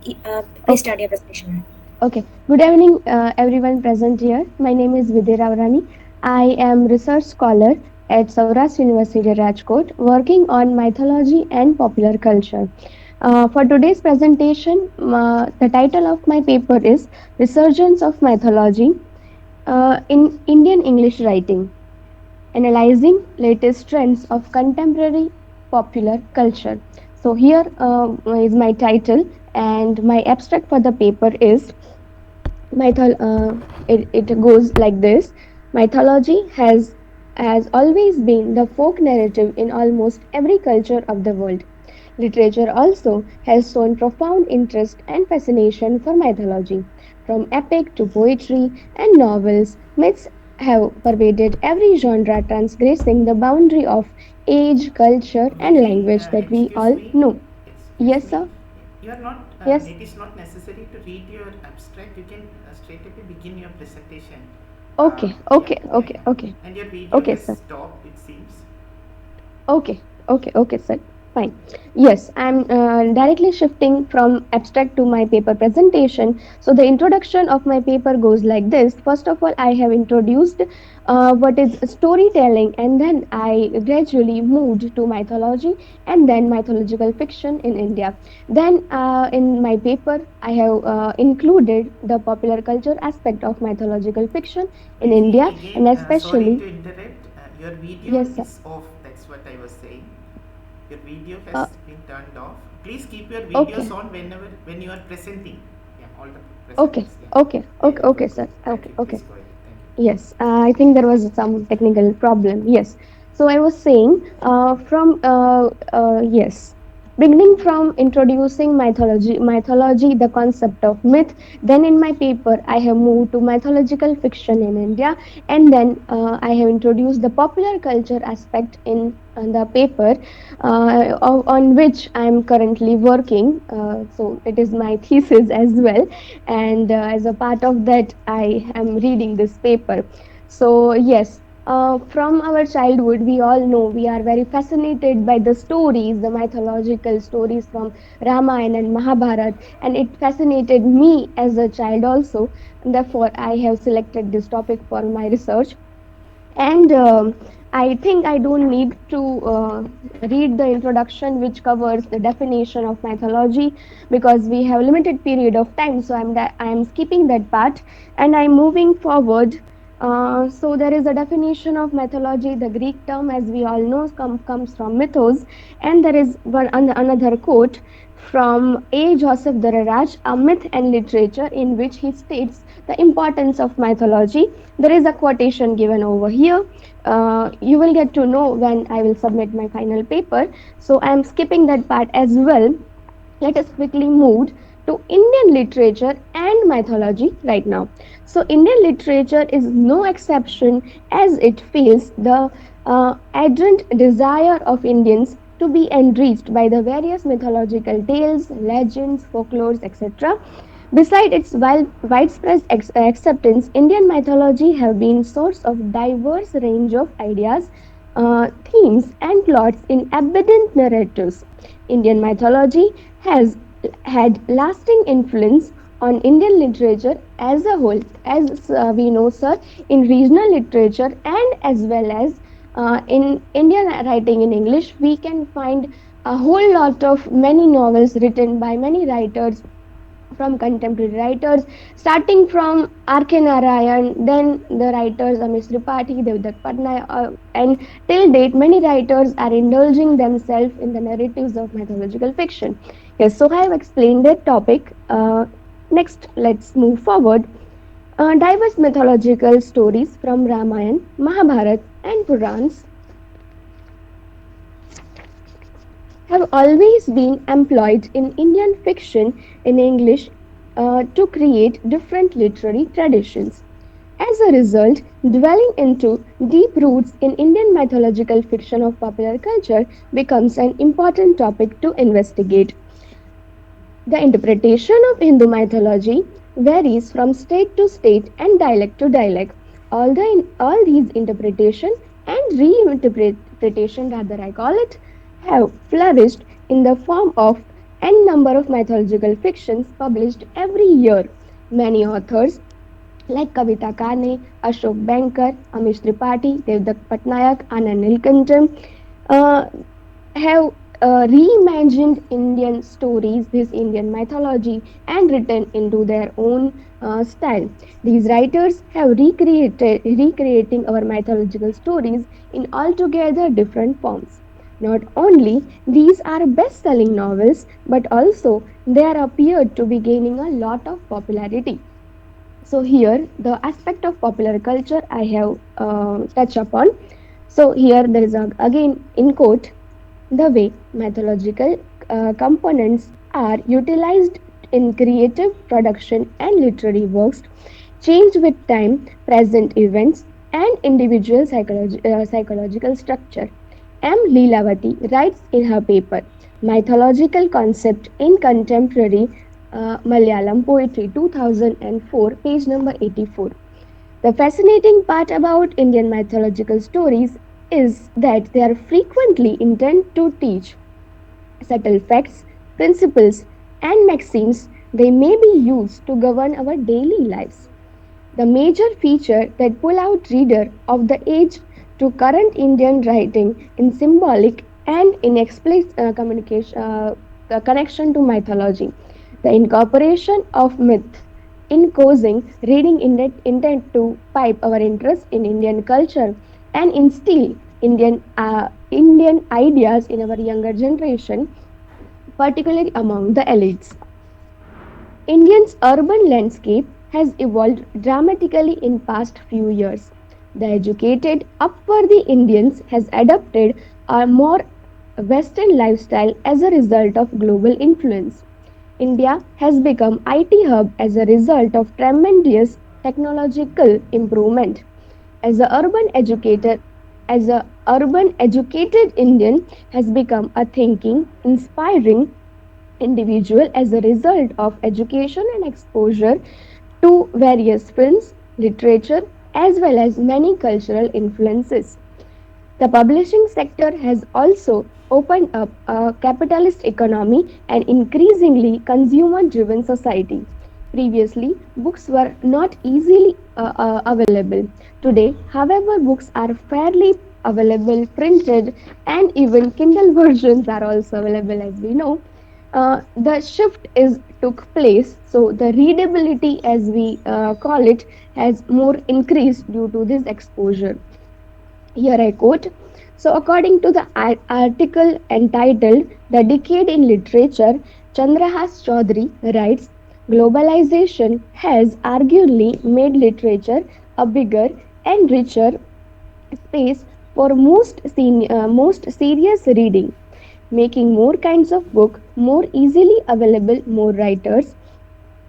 Please Okay. start your presentation. Okay. Good evening, everyone present here. My name is Vidhi Ravrani. I am research scholar at Saurastra University, Rajkot, working on mythology and popular culture. For today's presentation, the title of my paper is Resurgence of Mythology in Indian English Writing, analyzing latest trends of contemporary popular culture. So here is my title, and my abstract for the paper is it goes like this. Mythology has always been the folk narrative in almost every culture of the world. Literature also has shown profound interest and fascination for mythology. From epic to poetry and novels, myths have pervaded every genre, transgressing the boundary of age, culture, and Vidhi, language that we excuse all me, know. excuse Yes, me. sir. You are not. Yes. It is not necessary to read your abstract. You can straight away begin your presentation. Okay. Yeah, Okay. yeah, Okay. yeah. Okay. And your video Okay, has sir. stopped. It seems. Okay, okay, sir. Fine. Yes, I'm directly shifting from abstract to my paper presentation. So, the introduction of my paper goes like this. First of all, I have introduced what is storytelling, and then I gradually moved to mythology and then mythological fiction in India. Then, in my paper, I have included the popular culture aspect of mythological fiction in Vidhi, India, and again, sorry especially, to interrupt. Your video yes, sir. is off. That's what I was saying. Your video Uh, has been turned off. Please keep your videos okay. on when you are presenting. Yeah, all the Okay, presenters. Yeah, okay, yeah, okay, yeah. okay, Good, good. sir. Thank Okay, you. okay. Please go ahead. Thank you. Yes, I think there was some technical problem. Yes. So I was saying yes, beginning from introducing mythology, the concept of myth. Then in my paper, I have moved to mythological fiction in India, and then I have introduced the popular culture aspect in the paper, on which I am currently working. So it is my thesis as well, and as a part of that, I am reading this paper. So yes, from our childhood, we all know we are very fascinated by the stories, the mythological stories from Ramayana and Mahabharata, and it fascinated me as a child also. And therefore, I have selected this topic for my research. And I think I don't need to read the introduction, which covers the definition of mythology, because we have limited period of time. So I'm skipping that part, and I'm moving forward. So there is a definition of mythology. The Greek term, as we all know, comes from mythos, and there is another quote from A. Joseph Dararaj, A Myth and Literature, in which he states the importance of mythology. There is a quotation given over here. You will get to know when I will submit my final paper. So I am skipping that part as well. Let us quickly move to Indian literature and mythology right now. So Indian literature is no exception, as it feels the ardent desire of Indians to be enriched by the various mythological tales, legends, folklores, etc. Beside its widespread acceptance, Indian mythology have been source of diverse range of ideas, themes, and plots in abundant narratives. Indian mythology has had lasting influence on Indian literature as a whole, as we know, sir, in regional literature and as well as in Indian writing in English. We can find a whole lot of many novels written by many writers, from contemporary writers, starting from R.K. Narayan, then the writers Amish Tripathi, Rituparna, and till date, many writers are indulging themselves in the narratives of mythological fiction. Yes, so I have explained that topic. Next, let's move forward. Diverse mythological stories from Ramayana, Mahabharata, and Purans have always been employed in Indian fiction in English to create different literary traditions. As a result, dwelling into deep roots in Indian mythological fiction of popular culture becomes an important topic to investigate. The interpretation of Hindu mythology varies from state to state and dialect to dialect. All these interpretation and reinterpretation, rather I call it, have flourished in the form of and number of mythological fictions published every year. Many authors like Kavita Kane, Ashok Bankar, Amish Tripathi, Devdutt Patnaik, Anand Nilkantam, uh, have reimagined Indian stories, this Indian mythology, and written into their own style. These writers have recreating our mythological stories in altogether different forms. Not only these are best-selling novels, but also they are appeared to be gaining a lot of popularity. So here, the aspect of popular culture I have touched upon. So here there is again in quote, the way mythological components are utilized in creative production and literary works change with time, present events, and individual psychological structure. M. Leelavati writes in her paper Mythological Concept in Contemporary Malayalam Poetry 2004, page number 84. The fascinating part about Indian mythological stories is that they are frequently intended to teach subtle facts, principles, and maxims they may be used to govern our daily lives. The major feature that pull out reader of the age to current Indian writing in symbolic and in explicit the connection to mythology. The incorporation of myth in causing reading intent to pipe our interest in Indian culture and instill Indian ideas in our younger generation, particularly among the elites. India's urban landscape has evolved dramatically in past few years. The educated, upworthy Indians has adopted a more Western lifestyle as a result of global influence. India has become IT hub as a result of tremendous technological improvement. As a urban educator, as a urban educated Indian has become a thinking, inspiring individual as a result of education and exposure to various films, literature, as well as many cultural influences. The publishing sector has also opened up a capitalist economy and increasingly consumer driven society. Previously, books were not easily available. Today, however, books are fairly available, printed, and even Kindle versions are also available, as we know. The shift is took place, so the readability, as we call it, has more increased due to this exposure. Here I quote. So, according to the article entitled The Decade in Literature, Chandrahas Chaudhary writes Globalization has arguably made literature a bigger and richer space for most serious reading, making more kinds of book more easily available, more writers,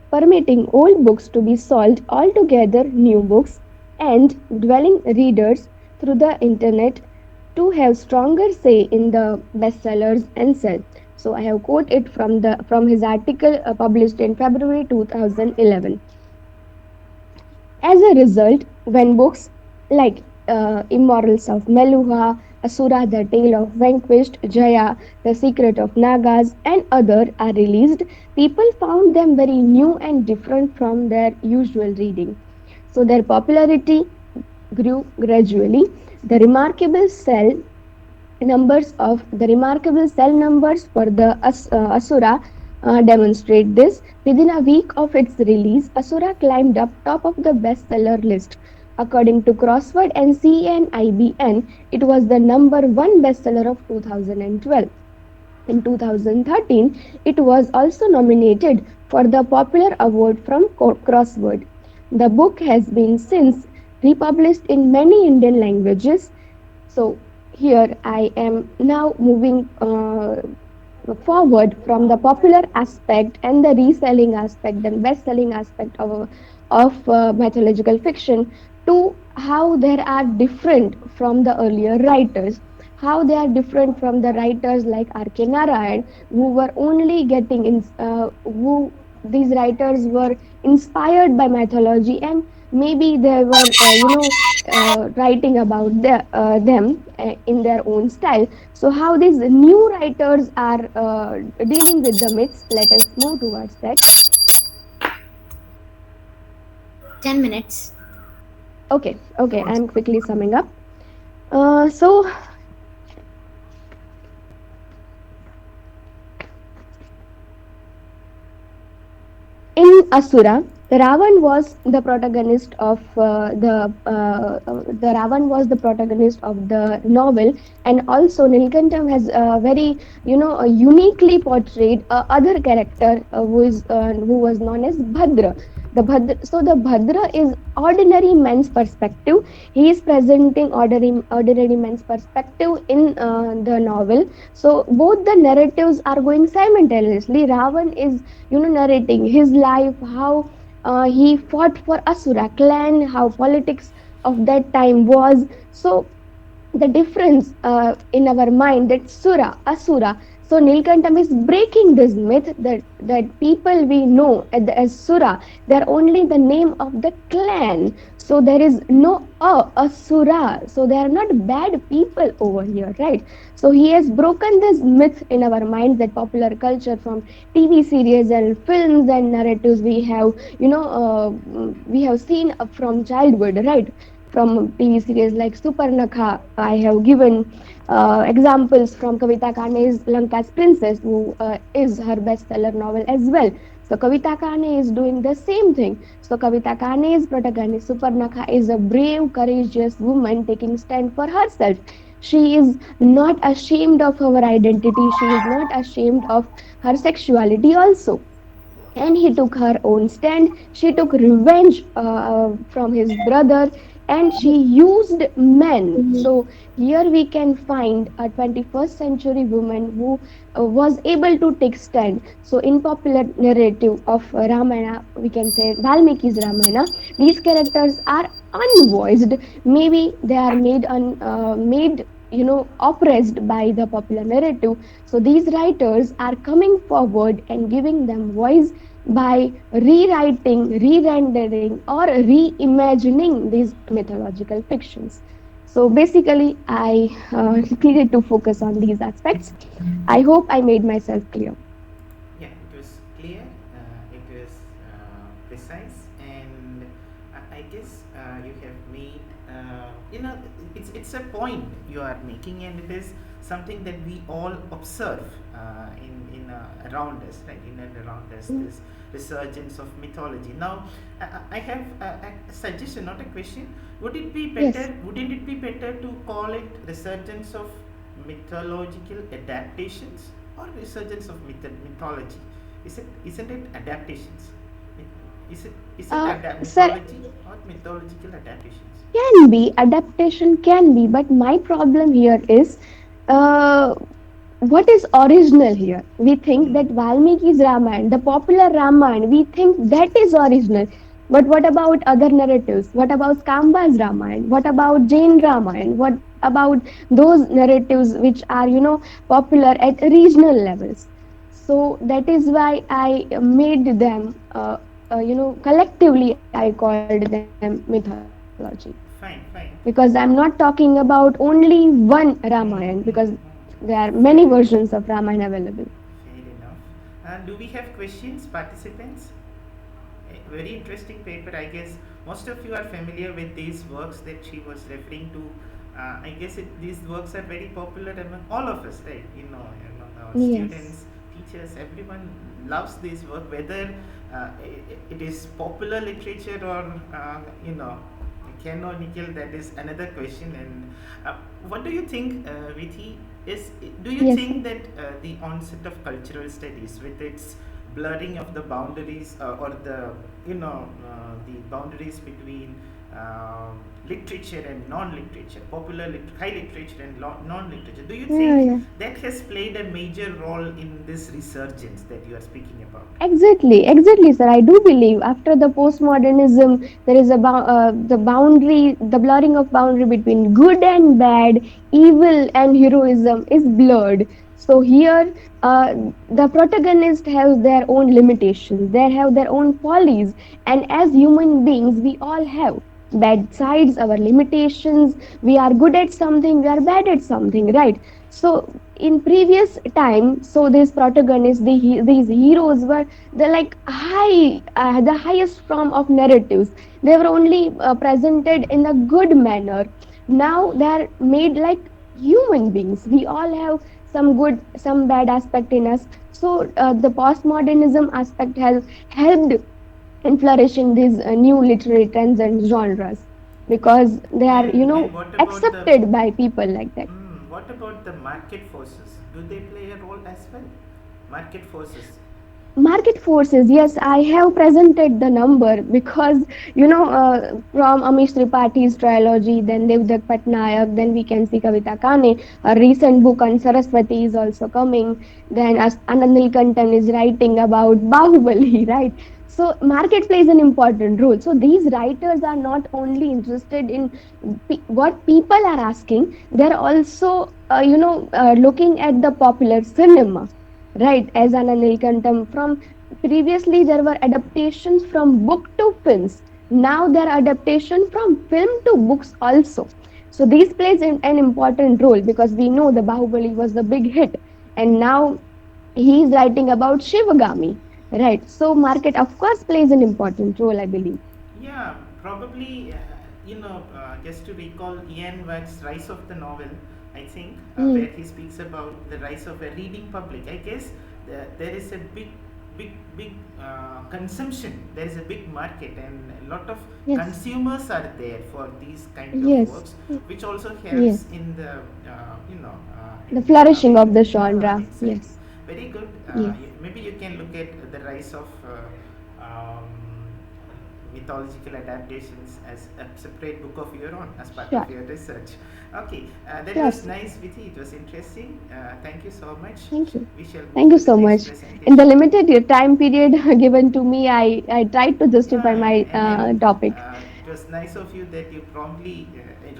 permitting old books to be sold altogether, new books, and dwelling readers through the internet to have stronger say in the bestsellers and sell. So I have quoted from his article published in February 2011. As a result, when books like Immortals of Meluha, Asura, The Tale of Vanquished, Jaya, The Secret of Nagas, and other are released, people found them very new and different from their usual reading. So their popularity grew gradually. The remarkable cell cell numbers for the Asura demonstrate this. Within a week of its release, Asura climbed up top of the bestseller list. According to Crossword and CNIBN, it was the number one bestseller of 2012. In 2013, it was also nominated for the Popular Award from Crossword. The book has been since republished in many Indian languages. So here I am now moving forward from the popular aspect and the reselling aspect and best selling aspect of mythological fiction to how there are different from the earlier writers, how they are different from the writers like R.K. Narayan, who were only getting who these writers were inspired by mythology, and maybe they were writing about them in their own style. So, how these new writers are dealing with the myths, let us move towards that. 10 minutes. Okay, I'm quickly summing up. So, in Asura, Ravan was the protagonist of the Ravan was the protagonist of the novel, and also Nilkantam has very uniquely portrayed other character who was known as Bhadra. The Bhadra is ordinary man's perspective. He is presenting ordinary man's perspective in the novel. So both the narratives are going simultaneously. Ravan is narrating his life, how he fought for Asura clan, how politics of that time was. So the difference in our mind, that Asura. So Nilkantam is breaking this myth that people we know as Sura, they're only the name of the clan. So there is no Asura. So they are not bad people over here, right? So he has broken this myth in our mind, that popular culture from TV series and films and narratives we have seen from childhood, right? From TV series like Supernakha. I have given examples from Kavita Kane's Lanka's Princess, who is her bestseller novel as well. So Kavita Kane is doing the same thing. So Kavita Kane's protagonist Supernakha is a brave, courageous woman taking stand for herself. She is not ashamed of her identity. She is not ashamed of her sexuality also, and he took her own stand. She took revenge from his brother, and she used men. So here we can find a 21st century woman who was able to take stand. So in popular narrative of Ramayana, we can say Valmiki's Ramayana, these characters are unvoiced. Maybe they are made oppressed by the popular narrative. So these writers are coming forward and giving them voice by rewriting, re-rendering, or reimagining these mythological fictions. So basically, I needed to focus on these aspects. I hope I made myself clear. Yeah, it was clear, it was precise, and I guess you have made, it's a point you are making, and it is something that we all observe in around us, right? In and around us, this resurgence of mythology. Now, I have a suggestion, not a question. Would it be Yes. better? Wouldn't it be better to call it resurgence of mythological adaptations or resurgence of mythology? Isn't it adaptations? Is it Sir, mythology or mythological adaptations? can be adaptation, can be, but my problem here is uh, what is original here. We think Hmm. that Valmiki's Ramayana, the popular Ramayana, we think that is original. But what about other narratives? What about Kamba's Ramayana? What about Jain Ramayana? What about those narratives which are popular at regional levels? So that is why I made them collectively I called them mythology, because I'm Fine, not fine. talking about only one Ramayana, because there are many versions of Fair Ramayana enough. available. Fair enough. Do we have questions, participants? A very interesting paper. I guess most of you are familiar with these works that she was referring to. I guess these works are very popular among all of us, right? Among our Yes. students, teachers, everyone loves this work, whether it is popular literature or canonical. That is another question. And what do you think, Vidhi? Do you Yes, sir. think that the onset of cultural studies, with its blurring of the boundaries or the boundaries between literature and non-literature, high literature and non-literature, do you Yeah, think yeah. that has played a major role in this resurgence that you are speaking about? Exactly, sir. I do believe after the postmodernism, there is the blurring of boundary between good and bad, evil and heroism is blurred. So here, the protagonist has their own limitations. They have their own follies, and as human beings, we all have. bad sides, our limitations. We are good at something, we are bad at something, right? So in previous time, so these protagonists, these heroes were the like the highest form of narratives. They were only presented in a good manner. Now they are made like human beings. We all have some good, some bad aspect in us. So the postmodernism aspect has helped in flourishing these new literary trends and genres, because they are, And what about the accepted by people like that. what about the market forces? Do they play a role as well? Market forces. Market forces, yes, I have presented the number, because from Amish Tripaঠি's trilogy, then Devdutt Patnaik, then we can see Kavita Kane. A recent book on Saraswati is also coming. Then as Anand Nilkantan is writing about Bahubali, right? So market plays an important role. So these writers are not only interested in what people are asking, they're also looking at the popular cinema, right? As Anand Nilkantam, from previously there were adaptations from book to films. Now there are adaptation from film to books also. So these plays an important role, because we know the Bahubali was the big hit, and now he is writing about Shivagami, right? So market of course plays an important role, I believe. Yeah, probably, just to recall Ian Watt's Rise of the Novel, I think, where Mm, he speaks about the rise of a reading public. I guess there is a big consumption, there is a big market, and a lot of yes, consumers are there for these kind of yes, works, which also yes. helps in the, The in flourishing making, of the yeah, genre, exactly. yes, Very good. yes. Maybe you can look at the rise of mythological adaptations as a separate book of your own as part Sure, of your research. Okay, that sure. was nice, Vidhi. It was interesting. Thank you so much. Thank you. We shall move Thank you to the so next much. In the presentation. limited time period given to me, I tried to justify Yeah, my and topic. it was nice of you that you promptly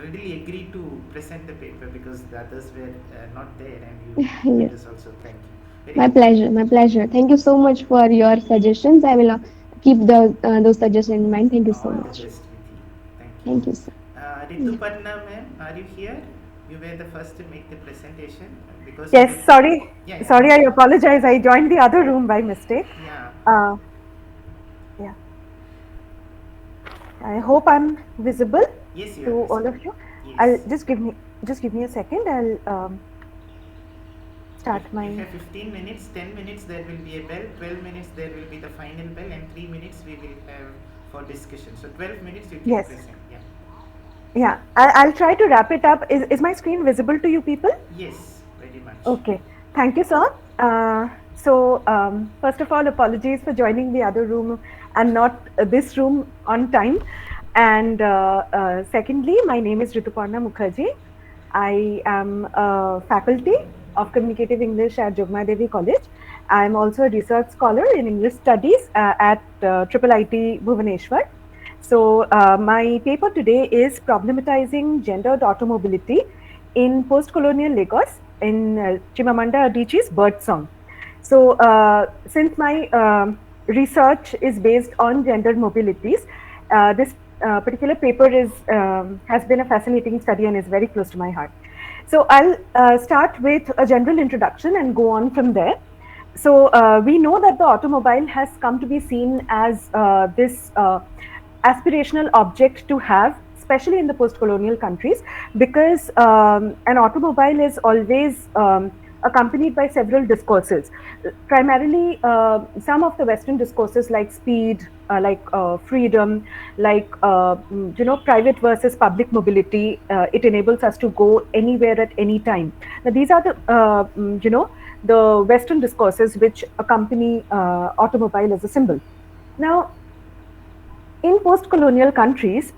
readily agreed to present the paper because the others were not there, and you Yes, that is also thank you. Very my good. pleasure. My pleasure. Thank you so much for your suggestions. I will keep those suggestions in mind. Thank you so All the much. best, Vidhi. Thank you. Thank you, sir. Yeah. Rituparna ma'am, are you here? You were the first to make the presentation because you Yes, will. sorry. Yeah, yeah, Sorry, I apologize. I joined the other room by mistake. yeah. Uh, yeah, I hope I'm visible Yes, you are to all visible. of you. I'll Yes. just give me a second. I'll You, start you my have 15 minutes, 10 minutes there will be a bell, 12 minutes there will be the final bell, and 3 minutes we will have for discussion. So 12 minutes you can yes. present. Yeah. Yeah, I'll try to wrap it up. Is my screen visible to you people? Yes, very much. Okay. Thank you, sir. First of all, apologies for joining the other room and not this room on time. And secondly, my name is Rituparna Mukherjee. I am a faculty of Communicative English at Jogamaya Devi College. I am also a research scholar in English Studies at IIIT Bhubaneswar. So, my paper today is Problematizing Gendered Automobility in Postcolonial Lagos in Chimamanda Adichie's Birdsong. So, since my research is based on gendered mobilities, this particular paper is has been a fascinating study and is very close to my heart. So, I'll start with a general introduction and go on from there. So, we know that the automobile has come to be seen as this aspirational object to have, especially in the post-colonial countries, because an automobile is always accompanied by several discourses. Primarily, some of the Western discourses like speed, freedom, private versus public mobility. It enables us to go anywhere at any time. Now, these are the the Western discourses which accompany automobile as a symbol. Now, in post-colonial countries,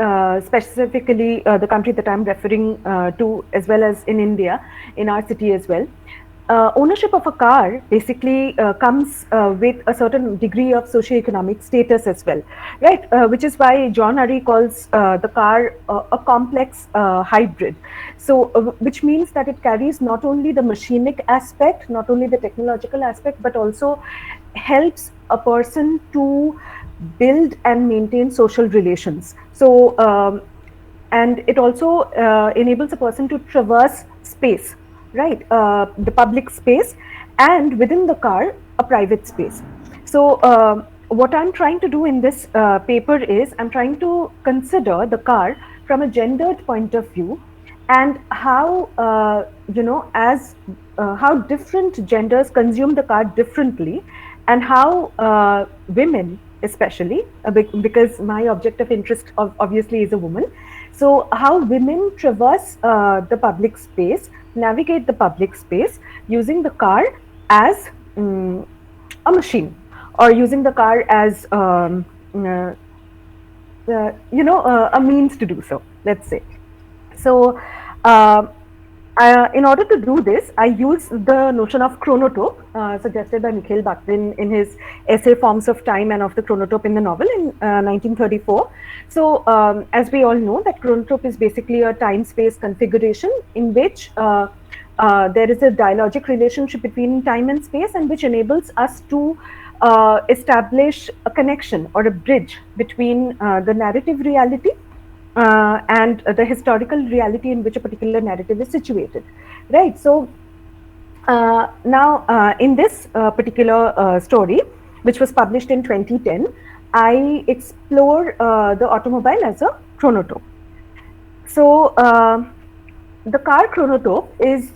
specifically the country that I'm referring to, as well as in India, in our city as well, ownership of a car basically comes with a certain degree of socioeconomic status as well, right? Which is why John Urry calls the car a complex hybrid. So, which means that it carries not only the machinic aspect, not only the technological aspect, but also helps a person to build and maintain social relations. So, and it also enables a person to traverse space, right? The public space, and within the car, a private space. So what I'm trying to do in this paper is I'm trying to consider the car from a gendered point of view, and how as how different genders consume the car differently, and how women especially, because my object of interest obviously is a woman, so how women traverse the public space, navigate the public space using the car as a machine, or using the car as a means to do so, let's say. So in order to do this, I use the notion of chronotope suggested by Mikhail Bakhtin in his essay Forms of Time and of the Chronotope in the novel in 1934. So as we all know, that chronotope is basically a time-space configuration in which there is a dialogic relationship between time and space, and which enables us to establish a connection or a bridge between the narrative reality and the historical reality in which a particular narrative is situated, right? So now in this particular story, which was published in 2010, I explore the automobile as a chronotope. So the car chronotope is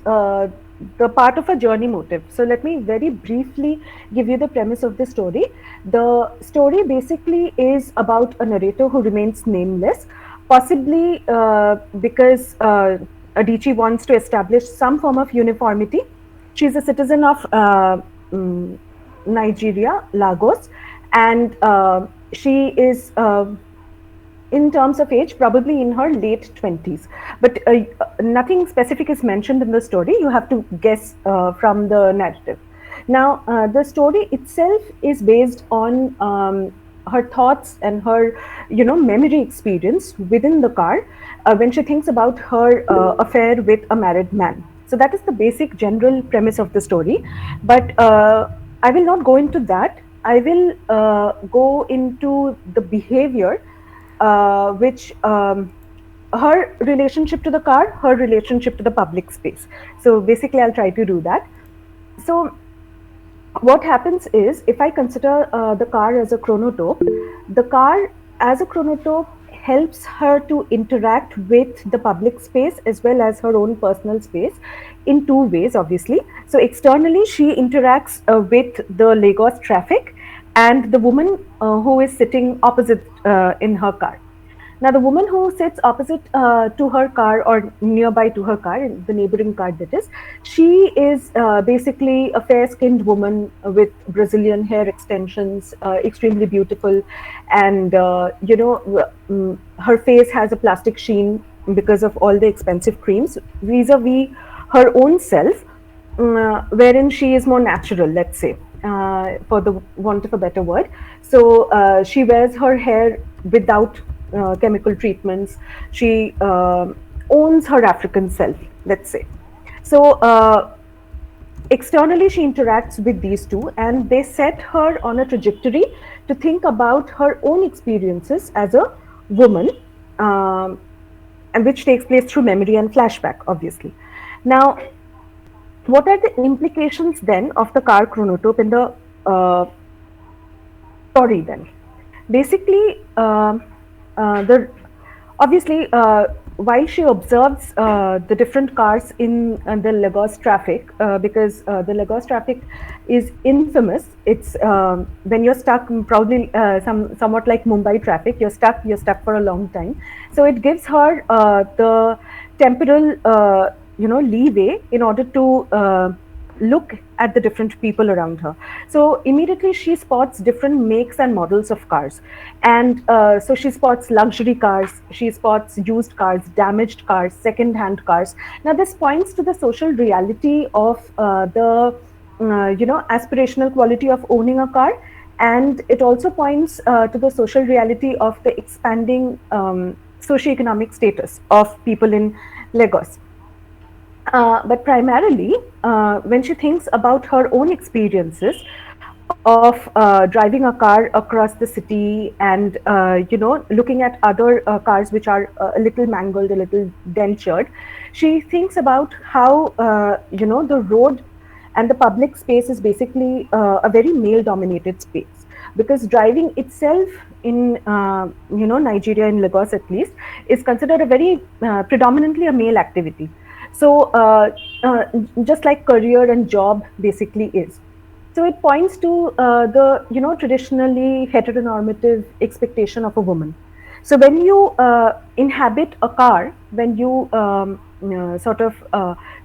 the part of a journey motive. So let me very briefly give you the premise of the story. The story basically is about a narrator who remains nameless, possibly because Adichie wants to establish some form of uniformity. She's a citizen of Nigeria, Lagos, and she is in terms of age, probably in her late 20s. But nothing specific is mentioned in the story. You have to guess from the narrative. Now, the story itself is based on her thoughts and her, memory experience within the car when she thinks about her affair with a married man. So that is the basic general premise of the story. But I will not go into that. I will go into the behavior which her relationship to the car, her relationship to the public space. So basically, I'll try to do that. So what happens is, if I consider the car as a chronotope, the car as a chronotope helps her to interact with the public space as well as her own personal space in two ways, obviously. So externally, she interacts with the Lagos traffic and the woman who is sitting opposite in her car. Now, the woman who sits opposite to her car, or nearby to her car, in the neighboring car that is, she is basically a fair-skinned woman with Brazilian hair extensions, extremely beautiful, and her face has a plastic sheen because of all the expensive creams, vis-a-vis her own self, wherein she is more natural, let's say, for the want of a better word. So she wears her hair without chemical treatments. She owns her African self, let's say. So externally, she interacts with these two, and they set her on a trajectory to think about her own experiences as a woman, and which takes place through memory and flashback, obviously. Now, what are the implications then of the car chronotope in the story then? Basically, obviously, while she observes the different cars in the Lagos traffic, because the Lagos traffic is infamous. It's when you're stuck, probably somewhat like Mumbai traffic. You're stuck for a long time. So it gives her the temporal, leeway in order to look at the different people around her. So immediately she spots different makes and models of cars, and so she spots luxury cars, she spots used cars, damaged cars, second-hand cars. Now this points to the social reality of the aspirational quality of owning a car, and it also points to the social reality of the expanding socioeconomic status of people in Lagos. But primarily, when she thinks about her own experiences, of driving a car across the city and looking at other cars which are a little mangled, a little dentured. She thinks about how the road and the public space is basically a very male dominated space, because driving itself in Nigeria, in Lagos at least, is considered a very predominantly a male activity. So just like career and job basically is. So it points to the traditionally heteronormative expectation of a woman. So when you inhabit a car, when you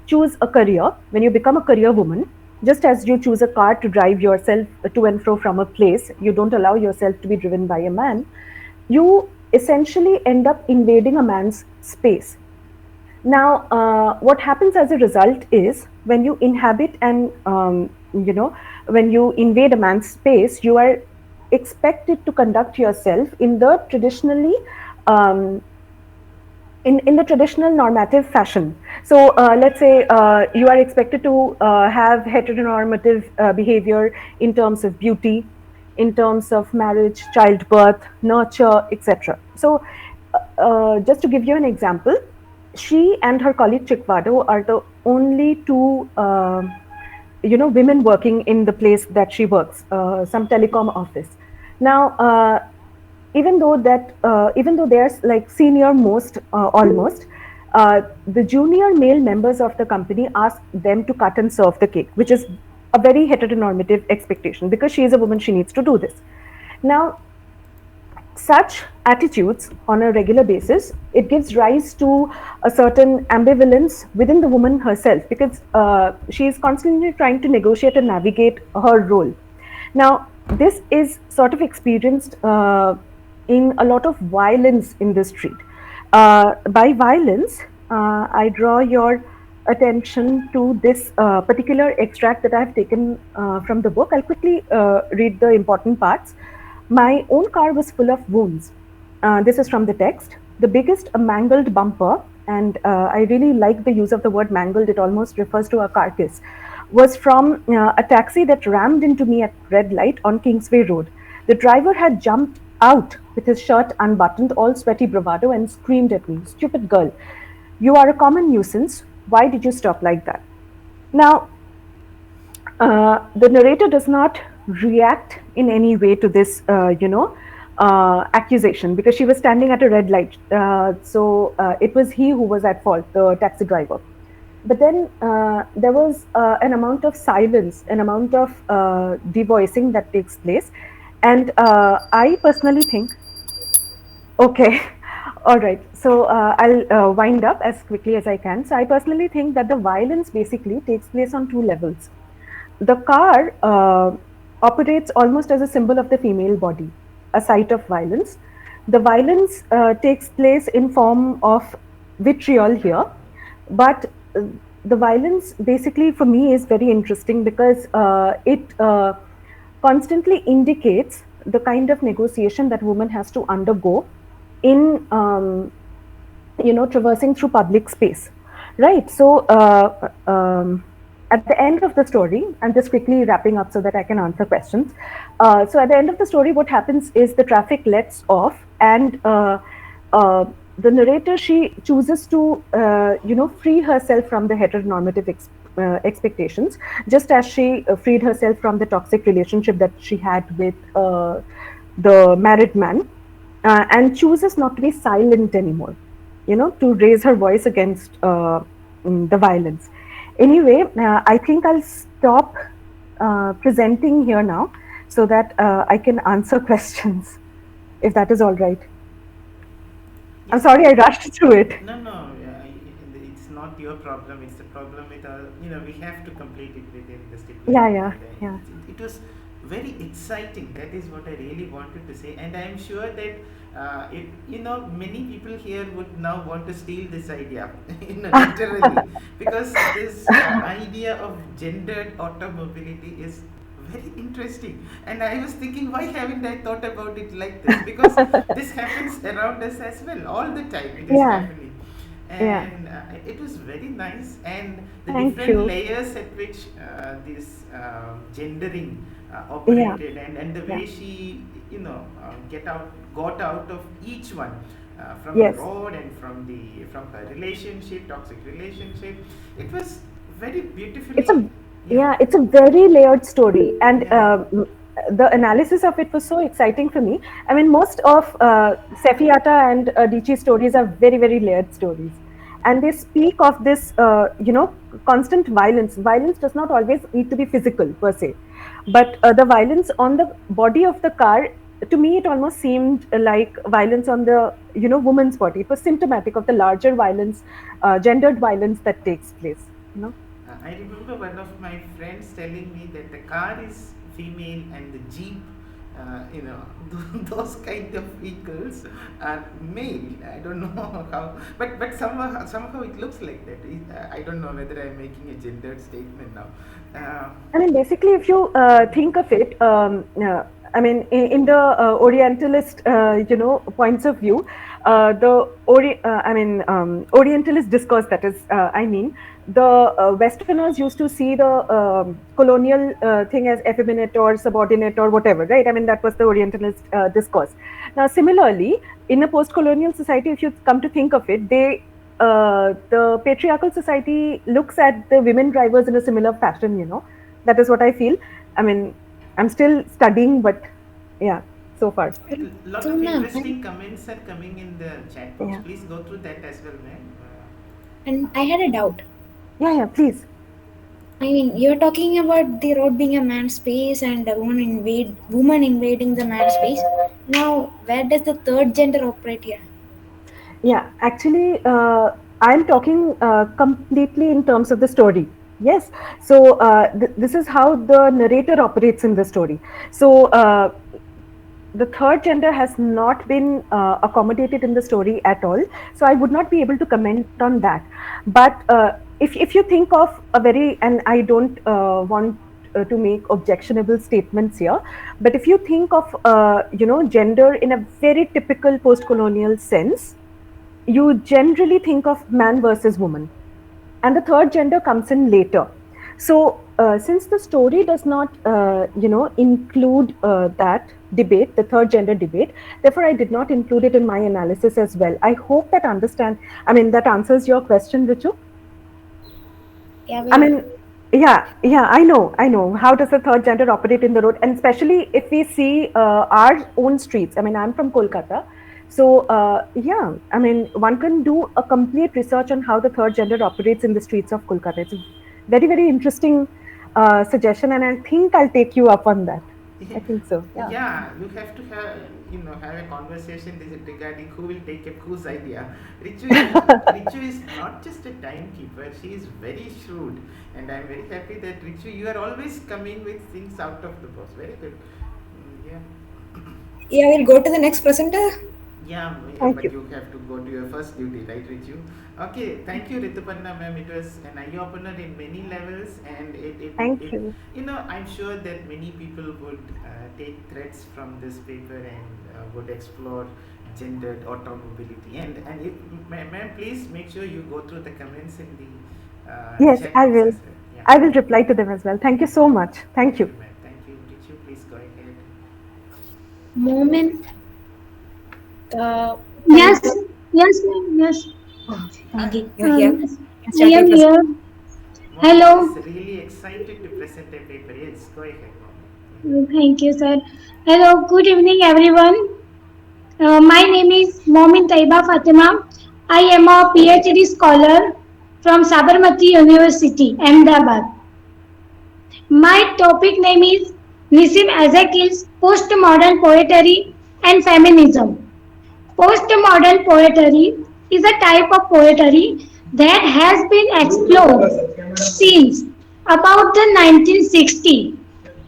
choose a career, when you become a career woman, just as you choose a car to drive yourself to and fro from a place, you don't allow yourself to be driven by a man. You essentially end up invading a man's space. Now, what happens as a result is, when you inhabit and when you invade a man's space, you are expected to conduct yourself in the traditionally in the traditional normative fashion. So let's say you are expected to have heteronormative behavior in terms of beauty, in terms of marriage, childbirth, nurture, etc. So just to give you an example, she and her colleague Chikwado are the only two women working in the place that she works, some telecom office. Now even though they're like senior most almost, the junior male members of the company ask them to cut and serve the cake, which is a very heteronormative expectation, because she is a woman, she needs to do this. Now, such attitudes on a regular basis, it gives rise to a certain ambivalence within the woman herself, because she is constantly trying to negotiate and navigate her role. Now, this is sort of experienced in a lot of violence in the street. By violence, I draw your attention to this particular extract that I have taken from the book. I'll quickly read the important parts. My own car was full of wounds. This is from the text. The biggest, a mangled bumper, and I really like the use of the word mangled, it almost refers to a carcass, was from a taxi that rammed into me at red light on Kingsway Road. The driver had jumped out with his shirt unbuttoned, all sweaty bravado, and screamed at me, "Stupid girl, you are a common nuisance. Why did you stop like that?" Now, the narrator does not react in any way to this, accusation, because she was standing at a red light. So it was he who was at fault, the taxi driver. But then there was an amount of silence, an amount of devoicing that takes place. And I personally think, okay, all right. So I'll wind up as quickly as I can. So I personally think that the violence basically takes place on two levels. The car operates almost as a symbol of the female body, a site of violence. The violence takes place in form of vitriol here, but the violence basically for me is very interesting, because it constantly indicates the kind of negotiation that woman has to undergo in traversing through public space, right? So at the end of the story, I'm just quickly wrapping up so that I can answer questions. So at the end of the story, what happens is the traffic lets off, and the narrator, she chooses to free herself from the heteronormative expectations, just as she freed herself from the toxic relationship that she had with the married man, and chooses not to be silent anymore, to raise her voice against the violence. Anyway, I think I'll stop presenting here now, so that I can answer questions, if that is all right. I'm sorry I rushed through it. No, it's not your problem. It's the problem with our, we have to complete it within the stipulation. Yeah. It was very exciting. That is what I really wanted to say, and I am sure that many people here would now want to steal this idea, literally, because this idea of gendered automobility is very interesting. And I was thinking, why haven't I thought about it like this? Because this happens around us as well, all the time. It is happening. And it was very nice, and the different layers at which this gendering Yeah, operated, and the yeah, way she, got out of each one, from the yes. road and from her relationship, toxic relationship. It was very It's a beautifully, yeah, yeah, it's a very layered story, and yeah. the analysis of it was so exciting for me. I mean, most of Sefiata and Adichie stories are very, very layered stories, and they speak of this, constant violence. Violence does not always need to be physical per se, but the violence on the body of the car. To me, it almost seemed like violence on the woman's body. It was symptomatic of the larger violence, gendered violence that takes place. I remember one of my friends telling me that the car is female and the jeep, those kind of vehicles are male. I don't know how, but somehow it looks like that. I don't know whether I'm making a gendered statement now. I mean, basically, if you think of it, I mean, in the Orientalist, points of view, Orientalist discourse. That is, the Westerners used to see the colonial thing as effeminate or subordinate or whatever, right? I mean, that was the Orientalist discourse. Now, similarly, in a post-colonial society, if you come to think of it, the patriarchal society looks at the women drivers in a similar fashion. That is what I feel. I mean, I'm still studying, but yeah, so far. Lot So, of ma'am, interesting comments are coming in the chat box. Yeah, Please go through that as well, ma'am. and I had a doubt. yeah, please. I mean, you're talking about the road being a man's space and a woman invading the man's space. Now, where does the third gender operate here? Yeah, actually, I'm talking completely in terms of the story. Yes. So this is how the narrator operates in the story. So the third gender has not been accommodated in the story at all. So I would not be able to comment on that. But if you think of a very, and I don't want to make objectionable statements here, but if you think of gender in a very typical post-colonial sense, you generally think of man versus woman, and the third gender comes in later. So since the story does not include that debate, the third gender debate, therefore I did not include it in my analysis as well. I hope that that answers your question, Richu. Yeah, I well, mean, yeah, I know. How does the third gender operate in the road? And especially if we see our own streets. I mean, I'm from Kolkata. So, yeah, I mean, one can do a complete research on how the third gender operates in the streets of Kolkata. It's a very, very interesting suggestion, and I think I'll take you up on that. I think so. Yeah. Yeah, you have to have a conversation regarding who will take up whose idea. Richu is not just a timekeeper; she is very shrewd, and I'm very happy that Richu, you are always coming with things out of the box. Very good. Yeah. yeah, we'll go to the next presenter. Yeah, Thank but you. you have to go to your first duty, right, Riju? Okay, thank you, Rituparna ma'am. It was an eye-opener in many levels, and Thank you. I'm sure that many people would take threads from this paper and would explore gendered automobility. And ma'am, please make sure you go through the comments in the Yes, chat I box will. as well. Yeah. I will reply to them as well. Thank you so much. Thank you. ma'am. Thank you, Riju. Please go ahead. Momin, Yes, yes, ma'am, yes. Vidhi, you're here. Um, Can I start your am presentation. here. Momin Hello. is really excited to present a paper. Yes, go ahead, Momin. Thank you, sir. Hello, good evening, everyone. My name is Momin Taibahfatma. I am a PhD scholar from Sabarmati University, Ahmedabad. My topic name is Nissim Ezekil's Postmodern Poetry and Feminism. Postmodern poetry is a type of poetry that has been explored since about the 1960s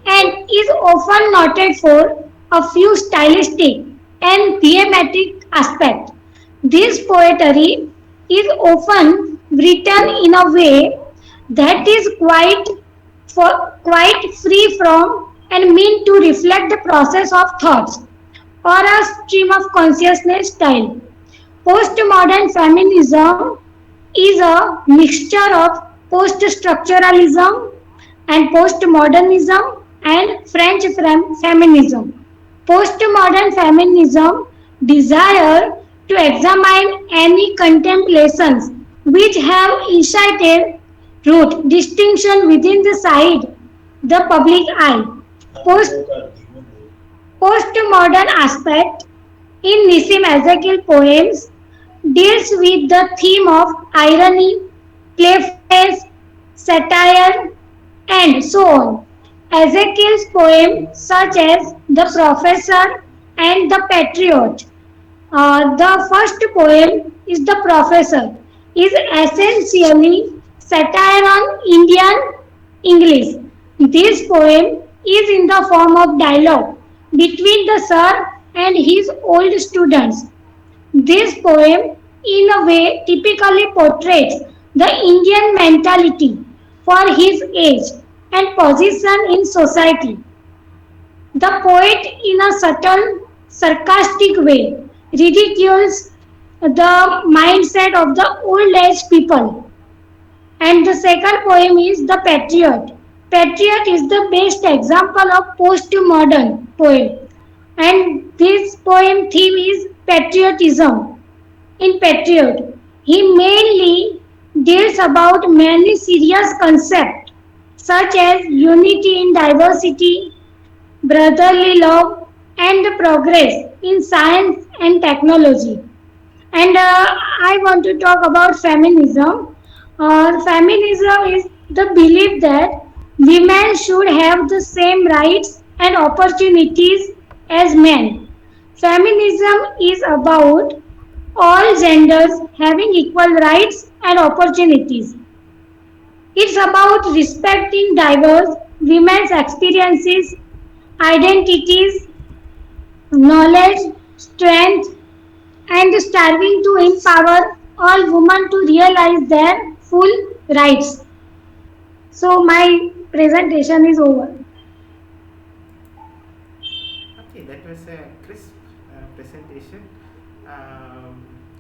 and is often noted for a few stylistic and thematic aspects. This poetry is often written in a way that is quite free from and meant to reflect the process of thoughts or a stream of consciousness style. Postmodern feminism is a mixture of post-structuralism and postmodernism and French feminism. Postmodern feminism desire to examine any contemplations which have incited root distinction within the side, the public eye. Post Postmodern aspect in Nissim Ezekiel poems deals with the theme of irony, playfulness, satire, and so on. Ezekiel's poems such as The Professor and The Patriot. The first poem is The Professor, is essentially satire on Indian English. This poem is in the form of dialogue between the sir and his old students. This poem, in a way, typically portrays the Indian mentality for his age and position in society. The poet, in a subtle, sarcastic way, ridicules the mindset of the old age people. And the second poem is The Patriot. Patriot is the best example of postmodern poem. And this poem theme is patriotism. In Patriot, he mainly deals about many serious concepts such as unity in diversity, brotherly love, and progress in science and technology. And I want to talk about feminism. Feminism is the belief that women should have the same rights and opportunities as men. Feminism is about all genders having equal rights and opportunities. It's about respecting diverse women's experiences, identities, knowledge, strength, and striving to empower all women to realize their full rights. So, my presentation is over. Okay, that was a crisp presentation.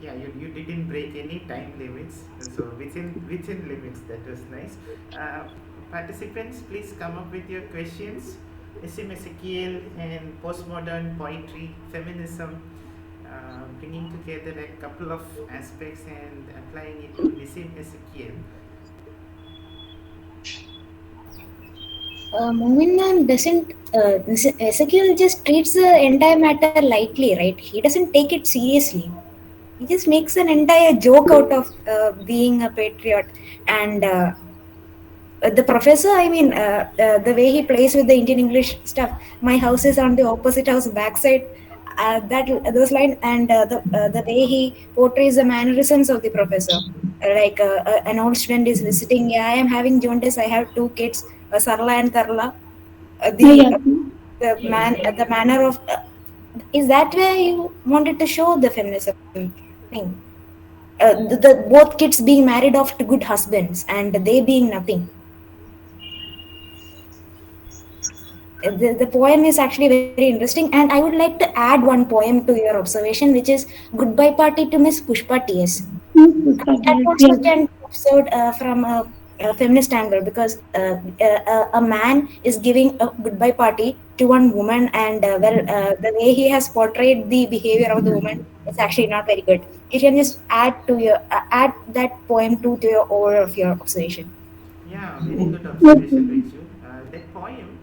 Yeah, you didn't break any time limits, so within limits. That was nice. Participants, please come up with your questions. Nissim Ezekiel and postmodern poetry, feminism, bringing together a couple of aspects and applying it to Nissim Ezekiel. Momin doesn't. Ezekiel just treats the entire matter lightly, right? He doesn't take it seriously. He just makes an entire joke out of being a patriot. And the professor, I mean, the way he plays with the Indian English stuff. My house is on the opposite house backside. That those line and the way he portrays the mannerisms of the professor. Like an old student is visiting. Yeah, I am having jaundice. I have two kids, Sarla and Tarla. Yeah. The manner of is that where you wanted to show the feminism thing? The both kids being married off to good husbands and they being nothing. The poem is actually very interesting, and I would like to add one poem to your observation, which is Goodbye Party to Miss Pushpa T.S. That also Yes. can be observed from a feminist angle because a man is giving a goodbye party to one woman, and the way he has portrayed the behavior of the woman is actually not very good. You can just add that poem to your over of your observation. Yeah, very good observation, Raju. That poem,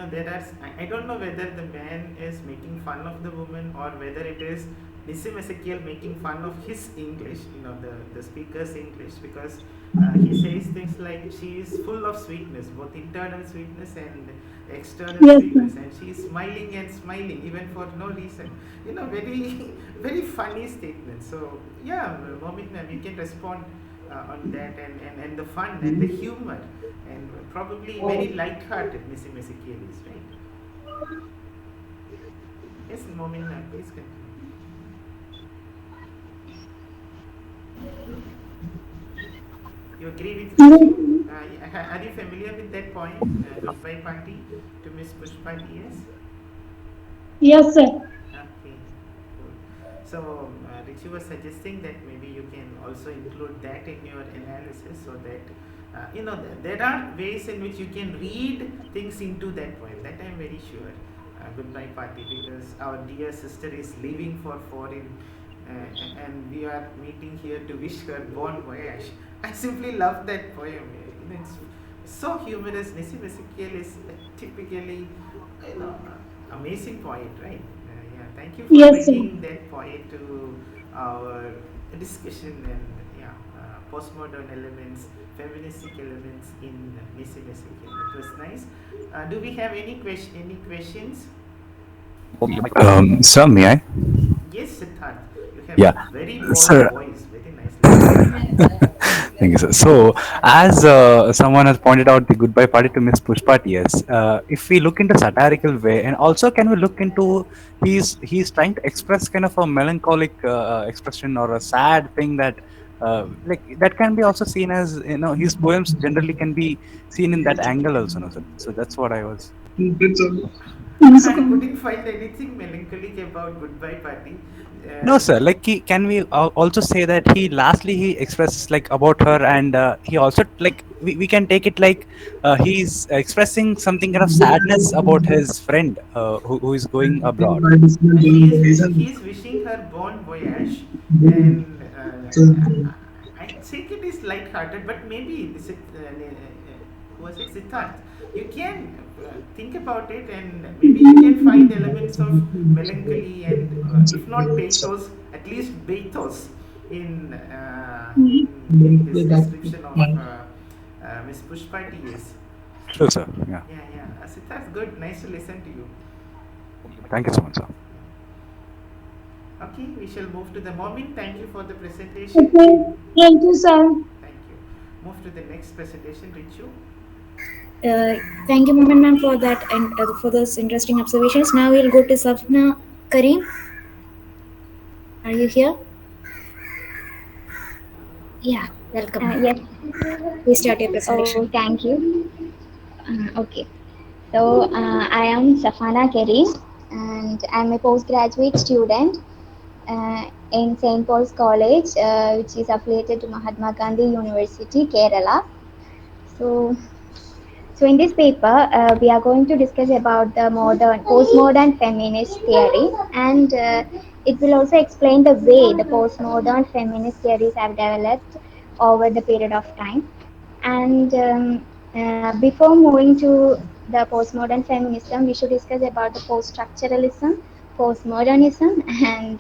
there are. I don't know whether the man is making fun of the woman or whether it is Nissim Ezekiel making fun of his English, the speaker's English, because he says things like she is full of sweetness, both internal sweetness and external Yes, sir. sweetness, and she is smiling and smiling even for no reason. Very, very funny statement. So, yeah, Momin, you can respond on that and the fun and the humor and probably very light-hearted Nissim Ezekiel is, right? Yes, Momin, please continue. You agree with Raju? Are you familiar with that poem, Goodbye Party to Miss Pushpa DS? Yes, sir. Okay, cool. So, Richi was suggesting that maybe you can also include that in your analysis so that there are ways in which you can read things into that poem. That I am very sure. Goodbye Party, because our dear sister is leaving for foreign, and we are meeting here to wish her bon voyage. I simply love that poem. It's so humorous. Nissim Ezekiel is typically, amazing poet, right? Yeah, thank you for Yes, sir. bringing that poet to our discussion, and yeah, postmodern elements, feministic elements in Nissim Ezekiel. It was nice. Do we have any questions? Sir, may I? Yes, Siddharth. You have Yeah, very bold sir. voice. Very nicely said. Thank you, sir. So, as someone has pointed out, the goodbye party to Miss Pushpa TS. If we look into satirical way, and also can we look into he's trying to express kind of a melancholic expression or a sad thing that. Like that can be also seen as his poems generally can be seen in that angle also, no, sir. So that's what I was. I couldn't find anything melancholic about Goodbye Party. No, Uh, sir. Like, can we also say that lastly he expresses like about her, and he also like we can take it like he's expressing something kind of sadness about his friend who is going abroad. he is wishing her bon voyage, and I think it is light-hearted, but maybe was it Siddharth? You can think about it, and maybe you can find elements of melancholy and, if not pathos, at least bathos in his description of Miss Pushpa T.S. True, sir. Yeah. Yeah, yeah. Siddharth, good. Nice to listen to you. Thank you so much, sir. Okay, we shall move to the Momin. Thank you for the presentation. Okay. Thank you, sir. Thank you. Move to the next presentation, Richu. Thank you, Momin ma'am, for that and for those interesting observations. Now we'll go to Safna Kareem. Are you here? Yeah, welcome. Yes. Please start your presentation. Oh, thank you. Okay. So I am Safana Kareem, and I'm a postgraduate student in St. Paul's College, which is affiliated to Mahatma Gandhi University, Kerala. So, so in this paper, we are going to discuss about the postmodern feminist theory, and it will also explain the way the postmodern feminist theories have developed over the period of time. And before moving to the postmodern feminism, we should discuss about the post-structuralism, postmodernism, and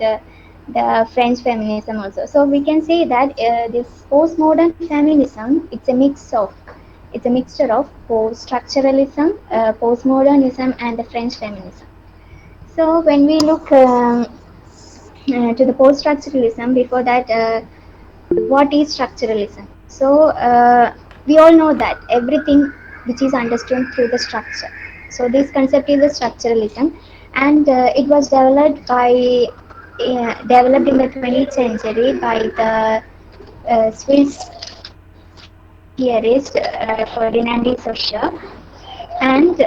the French feminism also. So we can say that this postmodern feminism, it's a mixture of post-structuralism, postmodernism, and the French feminism. So when we look to the post-structuralism, before that, what is structuralism? So we all know that everything which is understood through the structure. So this concept is the structuralism, and it was developed in the 20th century by the Swiss theorist Ferdinand de Saussure, and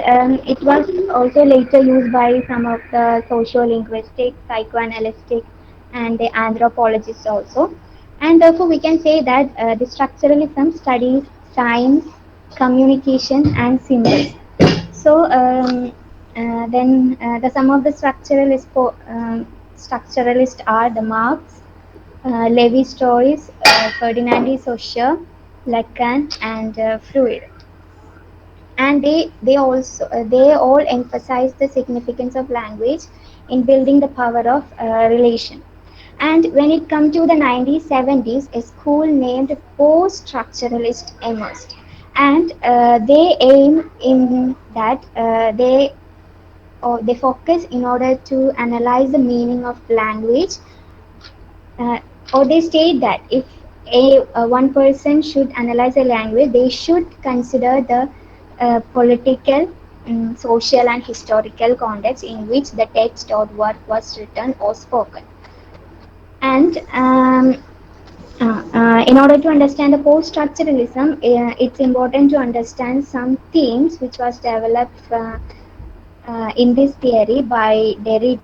it was also later used by some of the sociolinguistic, psychoanalytic, and the anthropologists also. And therefore, we can say that the structuralism studies science, communication, and symbols. So, then the some of the structuralists are the Marx, Levi Strauss, Ferdinand de Saussure, Lacan, and Freud, and they all emphasize the significance of language in building the power of relation. And when it comes to the 1970s, a school named post-structuralist emerged, and they aim in that they focus in order to analyze the meaning of language, uh, or they state that if one person should analyze a language, they should consider the political, social, and historical context in which the text or work was written or spoken. And in order to understand the post-structuralism, it's important to understand some themes which was developed in this theory by Derrida,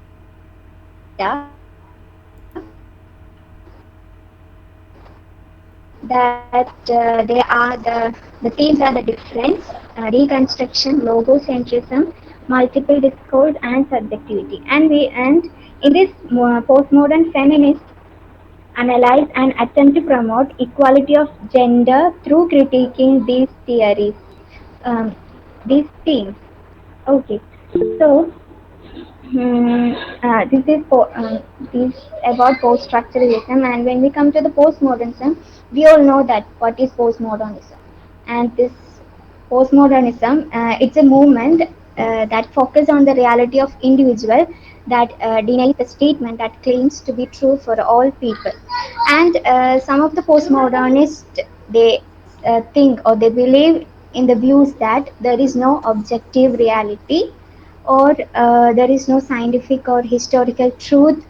and these themes are that they are the themes are the difference, deconstruction, logocentrism, multiple discourse, and subjectivity. And in this postmodern feminist analyze and attempt to promote equality of gender through critiquing these theories, um, these themes. Okay, so this about post-structuralism, and when we come to the postmodernism, we all know that what is postmodernism, and this postmodernism, it's a movement that focuses on the reality of individual, that denies the statement that claims to be true for all people, and some of the postmodernists, they think or they believe in the views that there is no objective reality, or there is no scientific or historical truth,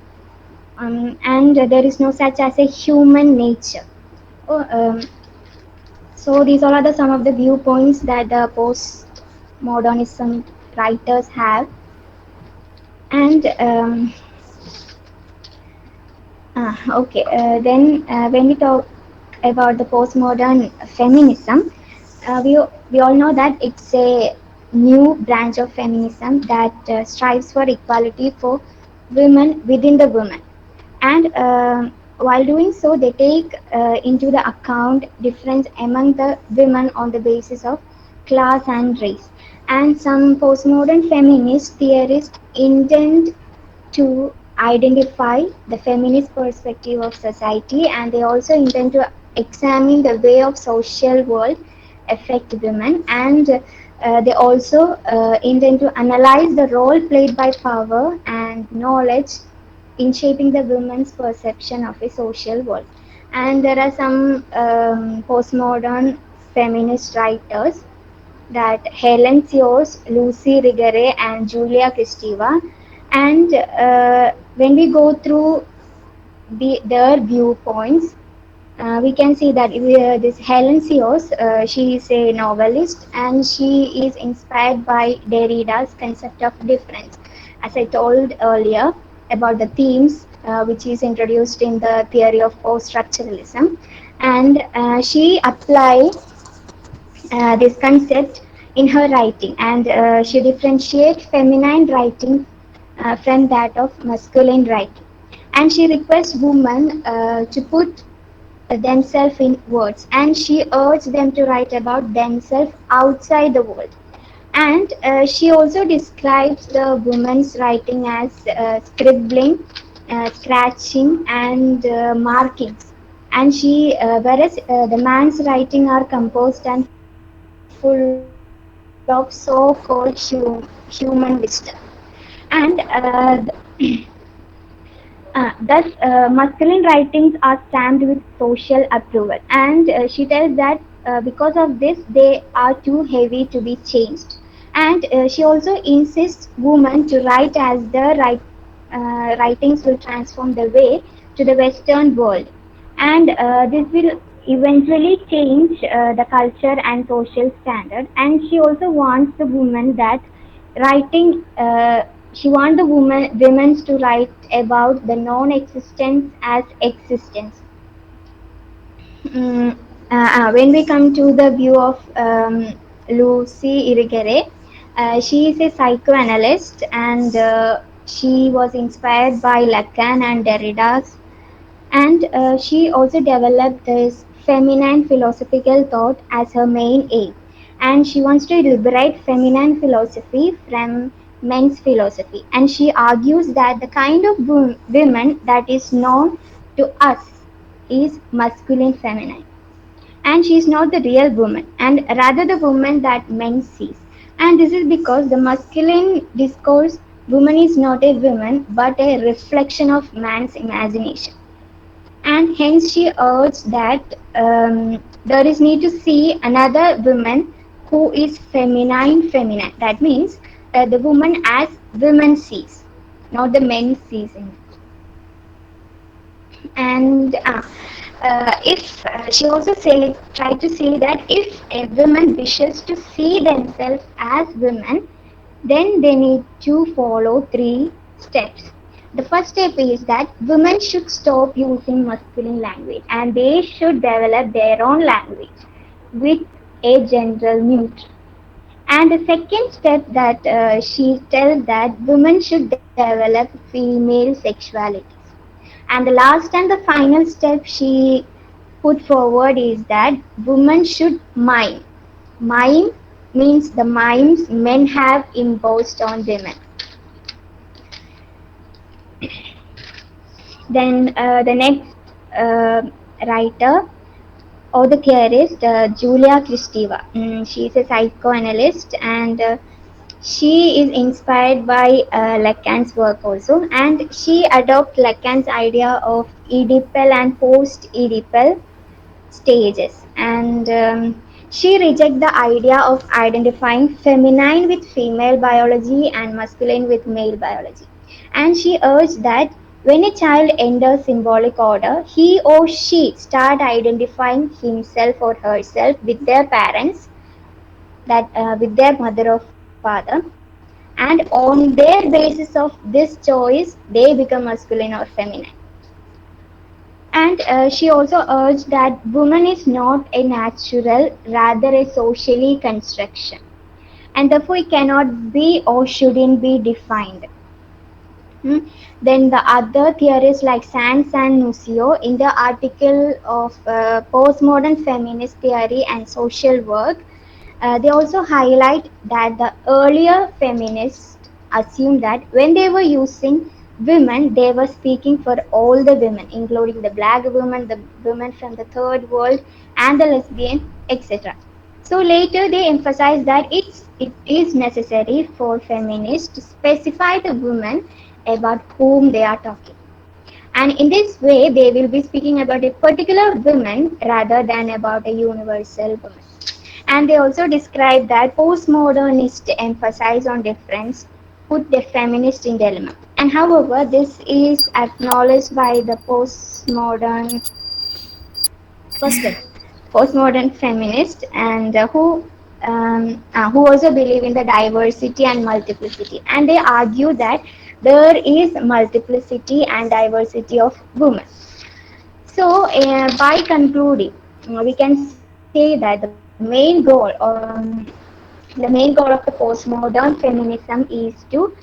and there is no such as a human nature. Oh, so these all are the some of the viewpoints that the postmodernism writers have, and okay, then when we talk about the postmodern feminism, we all know that it's a new branch of feminism that strives for equality for women within the women, and while doing so they take into the account difference among the women on the basis of class and race, and some postmodern feminist theorists intend to identify the feminist perspective of society, and they also intend to examine the way of social world affect women, and they also intend to analyze the role played by power and knowledge in shaping the women's perception of a social world. And there are some postmodern feminist writers, that Helen Sears, Lucy Rigere, and Julia Kristeva. And when we go through their viewpoints, we can see that this Helen Sears, she is a novelist, and she is inspired by Derrida's concept of difference, as I told earlier about the themes which is introduced in the theory of post-structuralism, and she applied this concept in her writing, and she differentiates feminine writing from that of masculine writing, and she requests women to put themselves in words, and she urged them to write about themselves outside the world, and she also describes the woman's writing as scribbling, scratching, and markings, and she whereas the man's writing are composed and full of so-called human wisdom, and thus, masculine writings are stamped with social approval, and she tells that because of this, they are too heavy to be changed. And she also insists women to write as the writings will transform the way to the Western world, and this will eventually change the culture and social standard. And she also wants the woman that writing. She wants the women to write about the non-existence as existence. Mm, when we come to the view of Lucy Irigaray, she is a psychoanalyst, and she was inspired by Lacan and Derrida's, and she also developed this feminine philosophical thought as her main aim. And she wants to liberate feminine philosophy from men's philosophy. And she argues that the kind of women that is known to us is masculine feminine. And she is not the real woman, and rather the woman that men sees. And this is because the masculine discourse, woman is not a woman but a reflection of man's imagination, and hence she urged that there is need to see another woman who is feminine. That means the woman as women sees, not the men sees in it. And if she also try to say that if a woman wishes to see themselves as women, then they need to follow three steps. The first step is that women should stop using masculine language and they should develop their own language with a general neutral. And the second step that she tells that women should develop female sexualities. And the last and the final step she put forward is that women should mime. Mime means the mimes men have imposed on women. Then the next uh, writer or the theorist, Julia Kristeva. She is a psychoanalyst and she is inspired by Lacan's work also, and she adopts Lacan's idea of Oedipal and post-Oedipal stages, and she rejects the idea of identifying feminine with female biology and masculine with male biology. And she urged that when a child enters symbolic order, he or she start identifying himself or herself with their parents, that with their mother or father, and on their basis of this choice, they become masculine or feminine. And she also urged that woman is not a natural, rather a socially construction, and therefore it cannot be or shouldn't be defined. Hmm. Then the other theorists like Sands and Nussio, in the article of Postmodern Feminist Theory and Social Work, they also highlight that the earlier feminists assumed that when they were using women, they were speaking for all the women, including the black women, the women from the third world, and the lesbian, etc. So later they emphasized that it is necessary for feminists to specify the women about whom they are talking. And in this way, they will be speaking about a particular woman rather than about a universal woman. And they also describe that postmodernists emphasize on difference, put the feminist in dilemma. And however, this is acknowledged by the First step. postmodern feminists, and who also believe in the diversity and multiplicity. And they argue that there is multiplicity and diversity of women. So, by concluding, we can say that the main goal of the postmodern feminism is to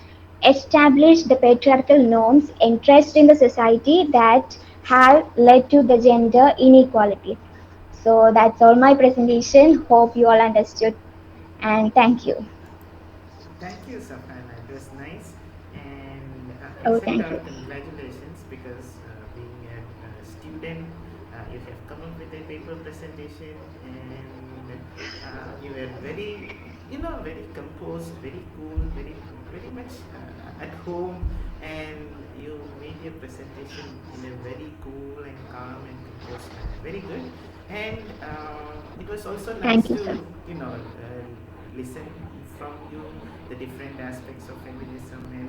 establish the patriarchal norms entrenched in the society that have led to the gender inequality. So that's all my presentation. Hope you all understood, and thank you. Thank you, Safana. It was nice, and I Oh, send thank you. out congratulations because being a student, you have come up with a paper presentation, and you were very, very composed, very cool, very much at home, and you made your presentation in a very cool and calm and composed manner. Very good, and it was also nice Thank you, sir. to listen from you the different aspects of feminism, and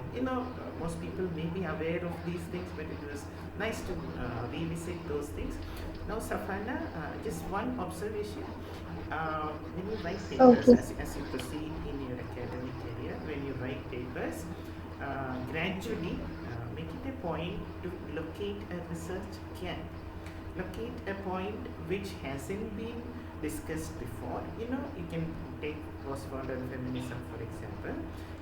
most people may be aware of these things, but it was nice to revisit those things. Now, Safana, just one observation. When you write papers, Okay. as you proceed in your academic career, when you write papers, gradually make it a point to locate a research gap, locate a point which hasn't been discussed before. You can take postmodern feminism, for example,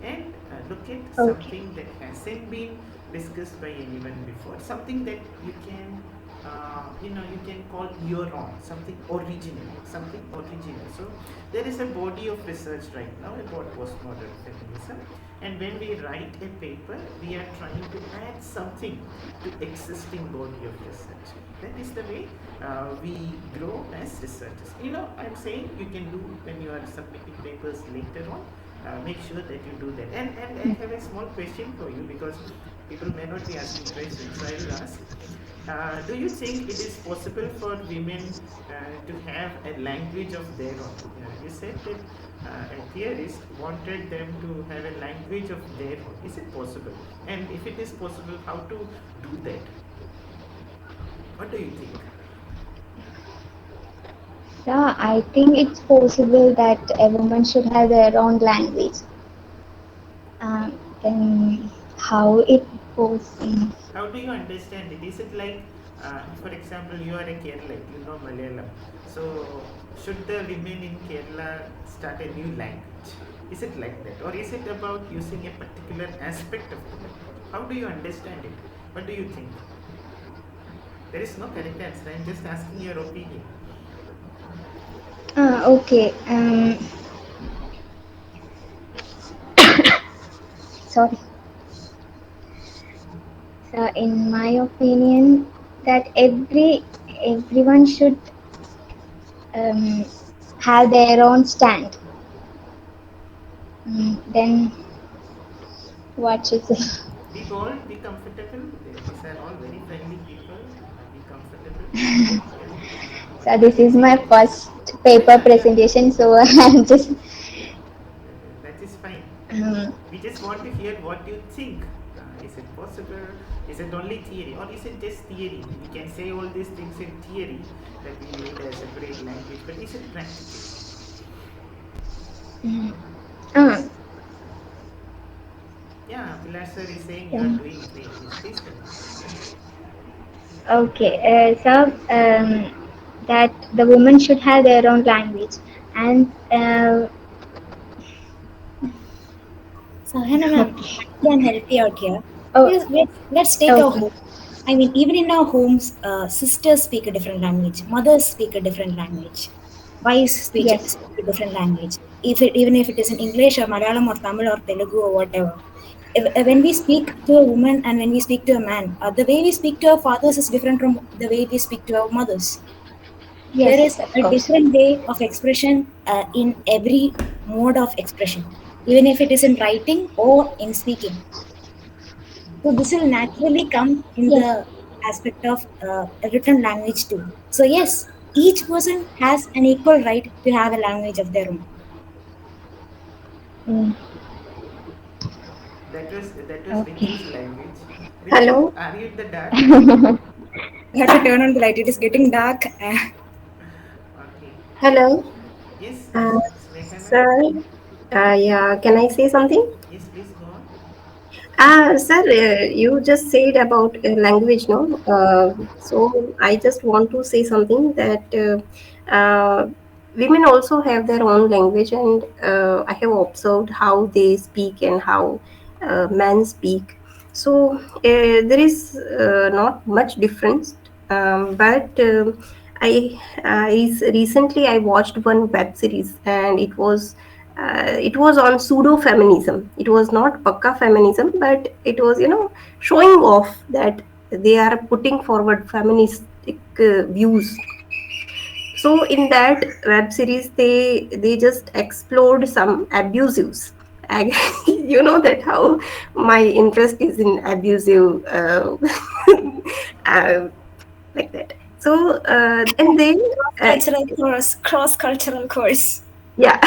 and look at Okay. something that hasn't been discussed by anyone before, something that you can you can call your own, something original, something original. So there is a body of research right now about postmodern feminism, and when we write a paper, we are trying to add something to existing body of research. That is the way we grow as researchers. I'm saying you can do when you are submitting papers later on. Make sure that you do that. And I have a small question for you, because people may not be asking questions, so I will ask. Do you think it is possible for women to have a language of their own? You said that a theorist wanted them to have a language of their own. Is it possible? And if it is possible, how to do that? What do you think? Yeah, I think it's possible that a woman should have their own language. Then how it Post. How do you understand it? Is it like, for example, you are a Keralite, you know Malayalam. So, should the women in Kerala start a new language? Is it like that? Or is it about using a particular aspect of the language? How do you understand it? What do you think? There is no correct answer. I am just asking your opinion. Okay. Sorry. So, in my opinion, that everyone should um, have their own stand. Then what should say? Be bold, be comfortable. These are all very friendly people. Be comfortable. Yeah. So What this do you is my think? first Yeah, paper yeah, yeah. presentation, so I'm just That is fine. um, We just want to hear what you think. Is it possible? Is it only theory, or is it just theory? We can say all these things in theory that we need a separate language, but is it practical? mm, uh, Yeah, Pilar sir is saying you are um, doing great. Yes, please continue. okay. That the women should have their own language, and Sahana ma'am, okay, I can help you out here. oh, Because let's take our okay, home. I mean, even in our homes, sisters speak a different language, mothers speak a different language, wives yes, speak a different language. Even if it is in English or Malayalam or Tamil or Telugu or whatever. When we speak to a woman and when we speak to a man, the way we speak to our fathers is different from the way we speak to our mothers. There yes, is of a course, different way of expression in every mode of expression, even if it is in writing or in speaking. So this will naturally come in yes, the aspect of a written language too. So yes, each person has an equal right to have a language of their own. mm, That was okay. Richu's language. Richu, Hello. are you in the dark? You have to turn on the light. It is getting dark. Okay. Hello. Yes, Uh, yes, Smekha ma'am. sir. Yeah. Can I say something? Yes, please go on. Sir, you just said about language, no? So I just want to say something that women also have their own language, and I have observed how they speak and how men speak. So there is not much difference, but recently I watched one web series, and it was on pseudo feminism. It was not pakka feminism, but it was, showing off that they are putting forward feministic views. So in that web series, they just explored some abusives. You know that how my interest is in abusive, uh, like that. So and then uh, Cross cultural course. yeah.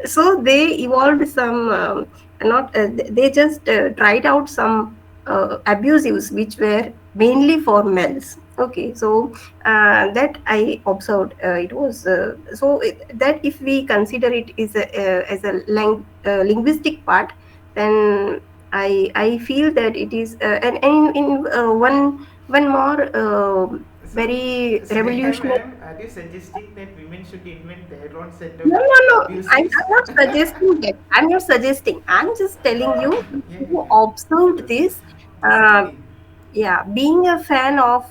So they evolved some, not they just tried out some abusives which were mainly for males. Okay, so that I observed, it was that if we consider it as a linguistic part, then I feel that it is, and in one more So, very Sneha revolutionary. ma'am, are you suggesting that women should invent their own set of No, no, no. abusives? I'm not suggesting that. I'm not suggesting. I'm just telling you Yeah, who yeah. observed this. Just Uh, kidding. yeah, being a fan of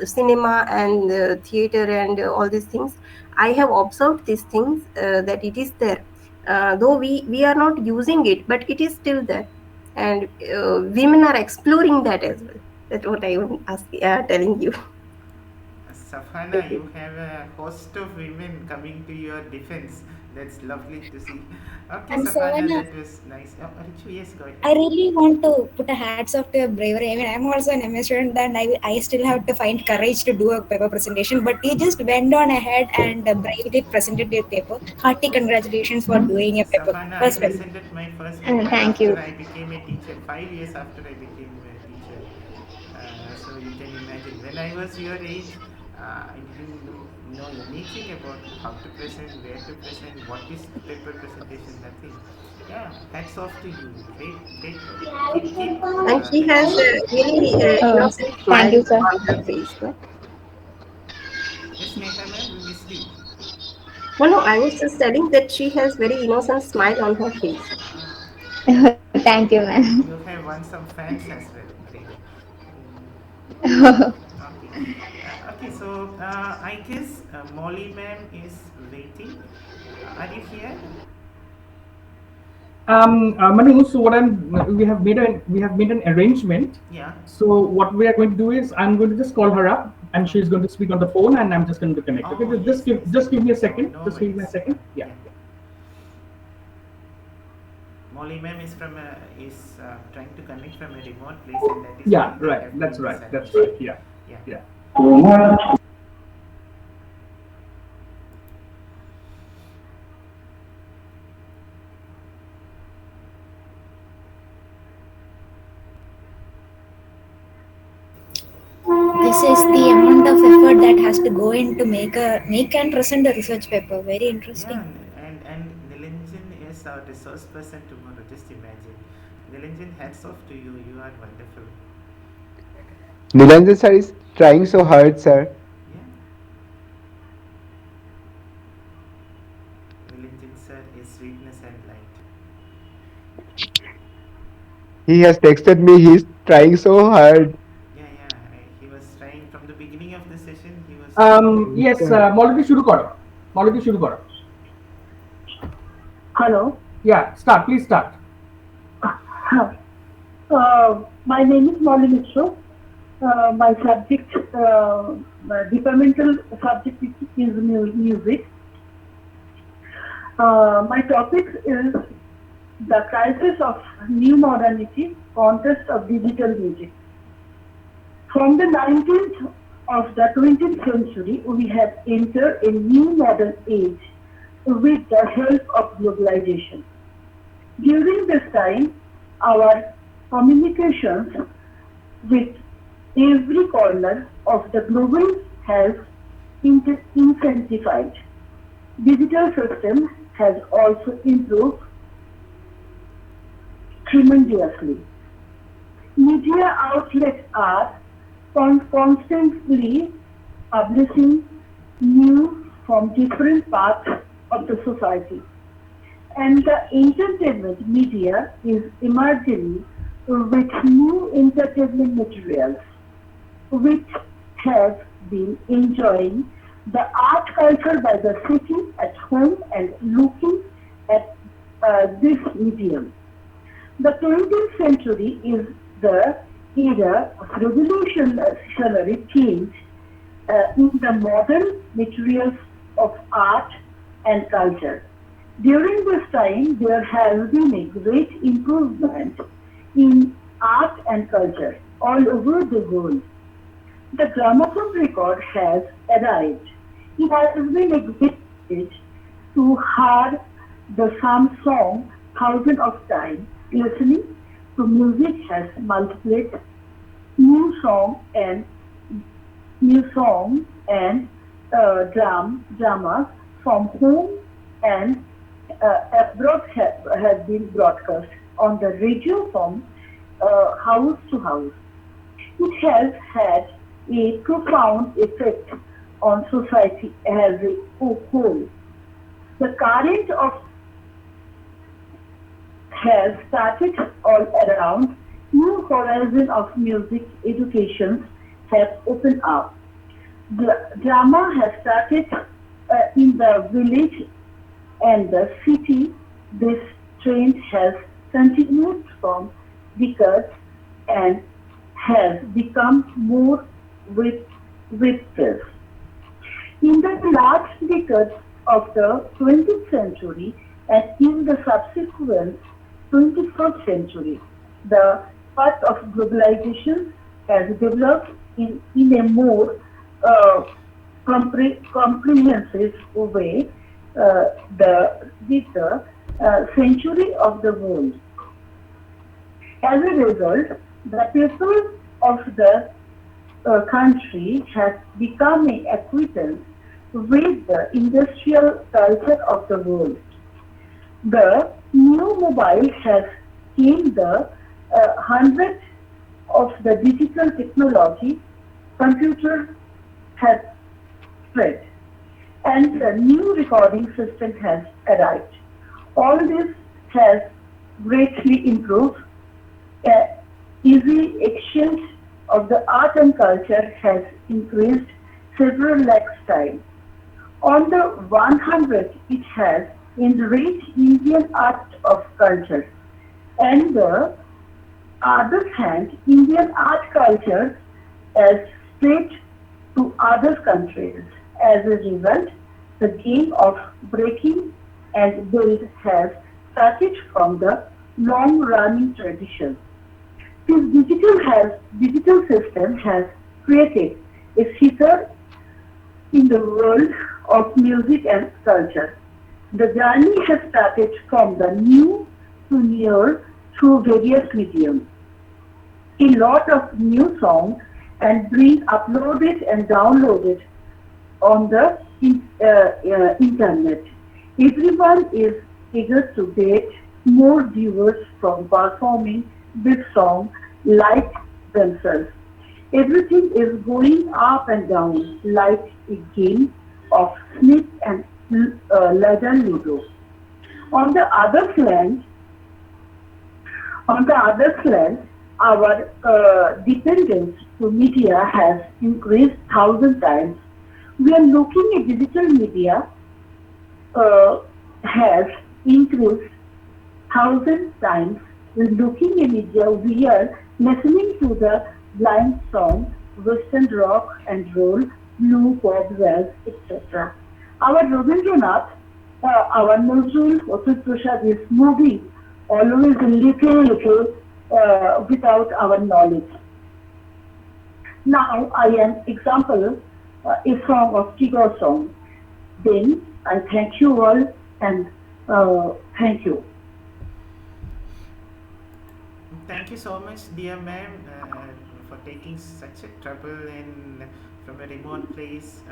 cinema and theater and all these things, I have observed these things, that it is there. Though we are not using it, but it is still there, and women are exploring that as well. That's what I am asking, telling you. Safana, Thank you. you have a host of women coming to your defense. That's lovely to see. Okay, And Safana, Savannah, that was nice. Oh, Richu, yes, go ahead. I really want to put a hats off to your bravery. I mean, I'm also an MA student and I still have to find courage to do a paper presentation. But you just went on ahead and bravely presented your paper. Hearty congratulations for doing your paper. Safana, I First paper. presented my first paper Thank after you. I became a teacher, 5 years after I became a teacher. So you can imagine when I was your age, I didn't know anything about how to present, where to present, what is paper presentation, nothing. Yeah, hats off to you. Great, great work. Keep And she has achieving. a really innocent Thank smile you, sir. on her face, no? Yes, Neha ma'am, we missed you. No, I was just telling that she has very innocent smile on her face. Ah, Thank you, ma'am. you have won some fans as well. Great. Mm, okay. Okay, so I guess Molly ma'am is waiting. Are you here? Manu, so we have made an arrangement. Yeah. So what we are going to do is I'm going to just call her up, and she's going to speak on the phone, and I'm just going to connect. Okay, Oh, yes, yes. just give me a No, second. no Just give me a worries. Yeah, second. Yeah. yeah. Molly ma'am is trying to connect from a remote place, and that is why Yeah. there Right. have That's been right. some That's issue. right. Yeah. Yeah. Yeah. This is the amount of effort that has to go in to make and present a research paper. Very interesting. Yeah, and Nilanjan is our resource person tomorrow. Just imagine. Nilanjan, hats off to you. You are wonderful. Nilanjan sir is trying so hard, sir. Yeah. Nilanjan sir is sweetness and light. He has texted me. He's trying so hard. Yeah, yeah. He was trying from the beginning of the session. He was trying. Yes. Molly shuru karo. Molly shuru karo. Hello. Yeah. Start. Please start. My name is Molly Mitra. My subject, my departmental subject is music. My topic is the crisis of new modernity, context of digital music. From the 19th of the 20th century, we have entered a new modern age with the help of globalization. During this time, our communications with every corner of the globe has intensified. Digital system has also improved tremendously. Media outlets are constantly publishing news from different parts of the society. And the entertainment media is emerging with new entertainment materials, which have been enjoying the art culture by the sitting at home and looking at this medium. The 20th century is the era of revolutionary change in the modern materials of art and culture. During this time, there has been a great improvement in art and culture all over the world. The gramophone record has arrived. It has been a great privilege to hear the same song thousands of times. Listening to music has multiplied new song and dramas from home and abroad have been broadcast on the radio from house to house. It has had a profound effect on society as a whole. The current of has started all around. New horizon of music education have opened up. The drama has started in the village and the city. This trend has continued from decades and has become more widespread. In the last decades of the 20th century and in the subsequent 21st century, the path of globalization has developed in a more comprehensive way with the century of the world. As a result, the people of the country has become a acquaintance with the industrial culture of the world. The new mobile has gained the hundred of the digital technology, computer has spread, and the new recording system has arrived. All this has greatly improved. Easy exchange of the art and culture has increased several lakhs times. On the 100, it has enriched Indian art of culture. And the other hand, Indian art culture has spread to other countries. As a result, the game of breaking and build has started from the long-running tradition. This digital system has created a figure in the world of music and culture. The journey has started from the new to near through various mediums. A lot of new songs and being uploaded and downloaded on the internet. Everyone is eager to get more viewers from performing this song like themselves. Everything is going up and down like a game of snake and ladder ludo. On the other hand, our dependence to media has increased 1,000 times. We are looking at digital media has increased 1,000 times. We're looking at media, we are listening to the blind song, western rock and roll, blue pop, jazz, etc. Our Rabindranath, our Nazrul Otud Prasad is moving always a little without our knowledge. Now I am example a song of Tigor song. Then I thank you all and thank you. Thank you so much, dear ma'am, for taking such a trouble and from a remote place,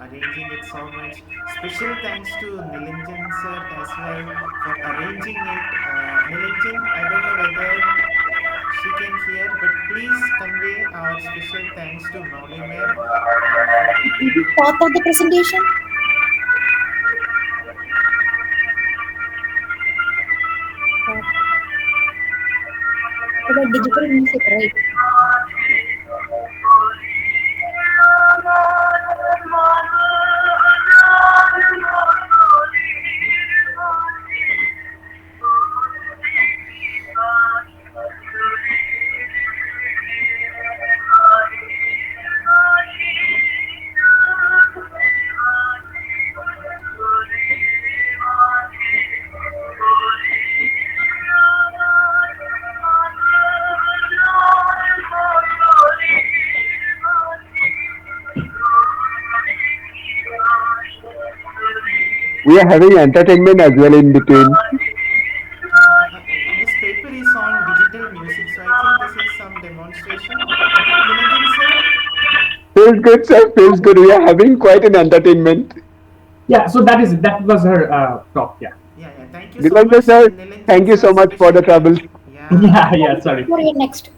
arranging it so much. Special thanks to Nilanjan sir as well for arranging it. Nilanjan, I don't know whether she can hear, but please convey our special thanks to Molly ma'am for. Is it part of the presentation? About digital music, right? We are having entertainment as well in between. This paper is on digital music, so I think this is some demonstration. Nilanjan sir? Feels good, sir. Feels good. We are having quite an entertainment. Yeah, so that is it. That was her talk. Yeah. Yeah. Thank you so much, Nilanjan sir, Nilanjan thank you sir, so much for the trouble. Yeah, sorry. For your next.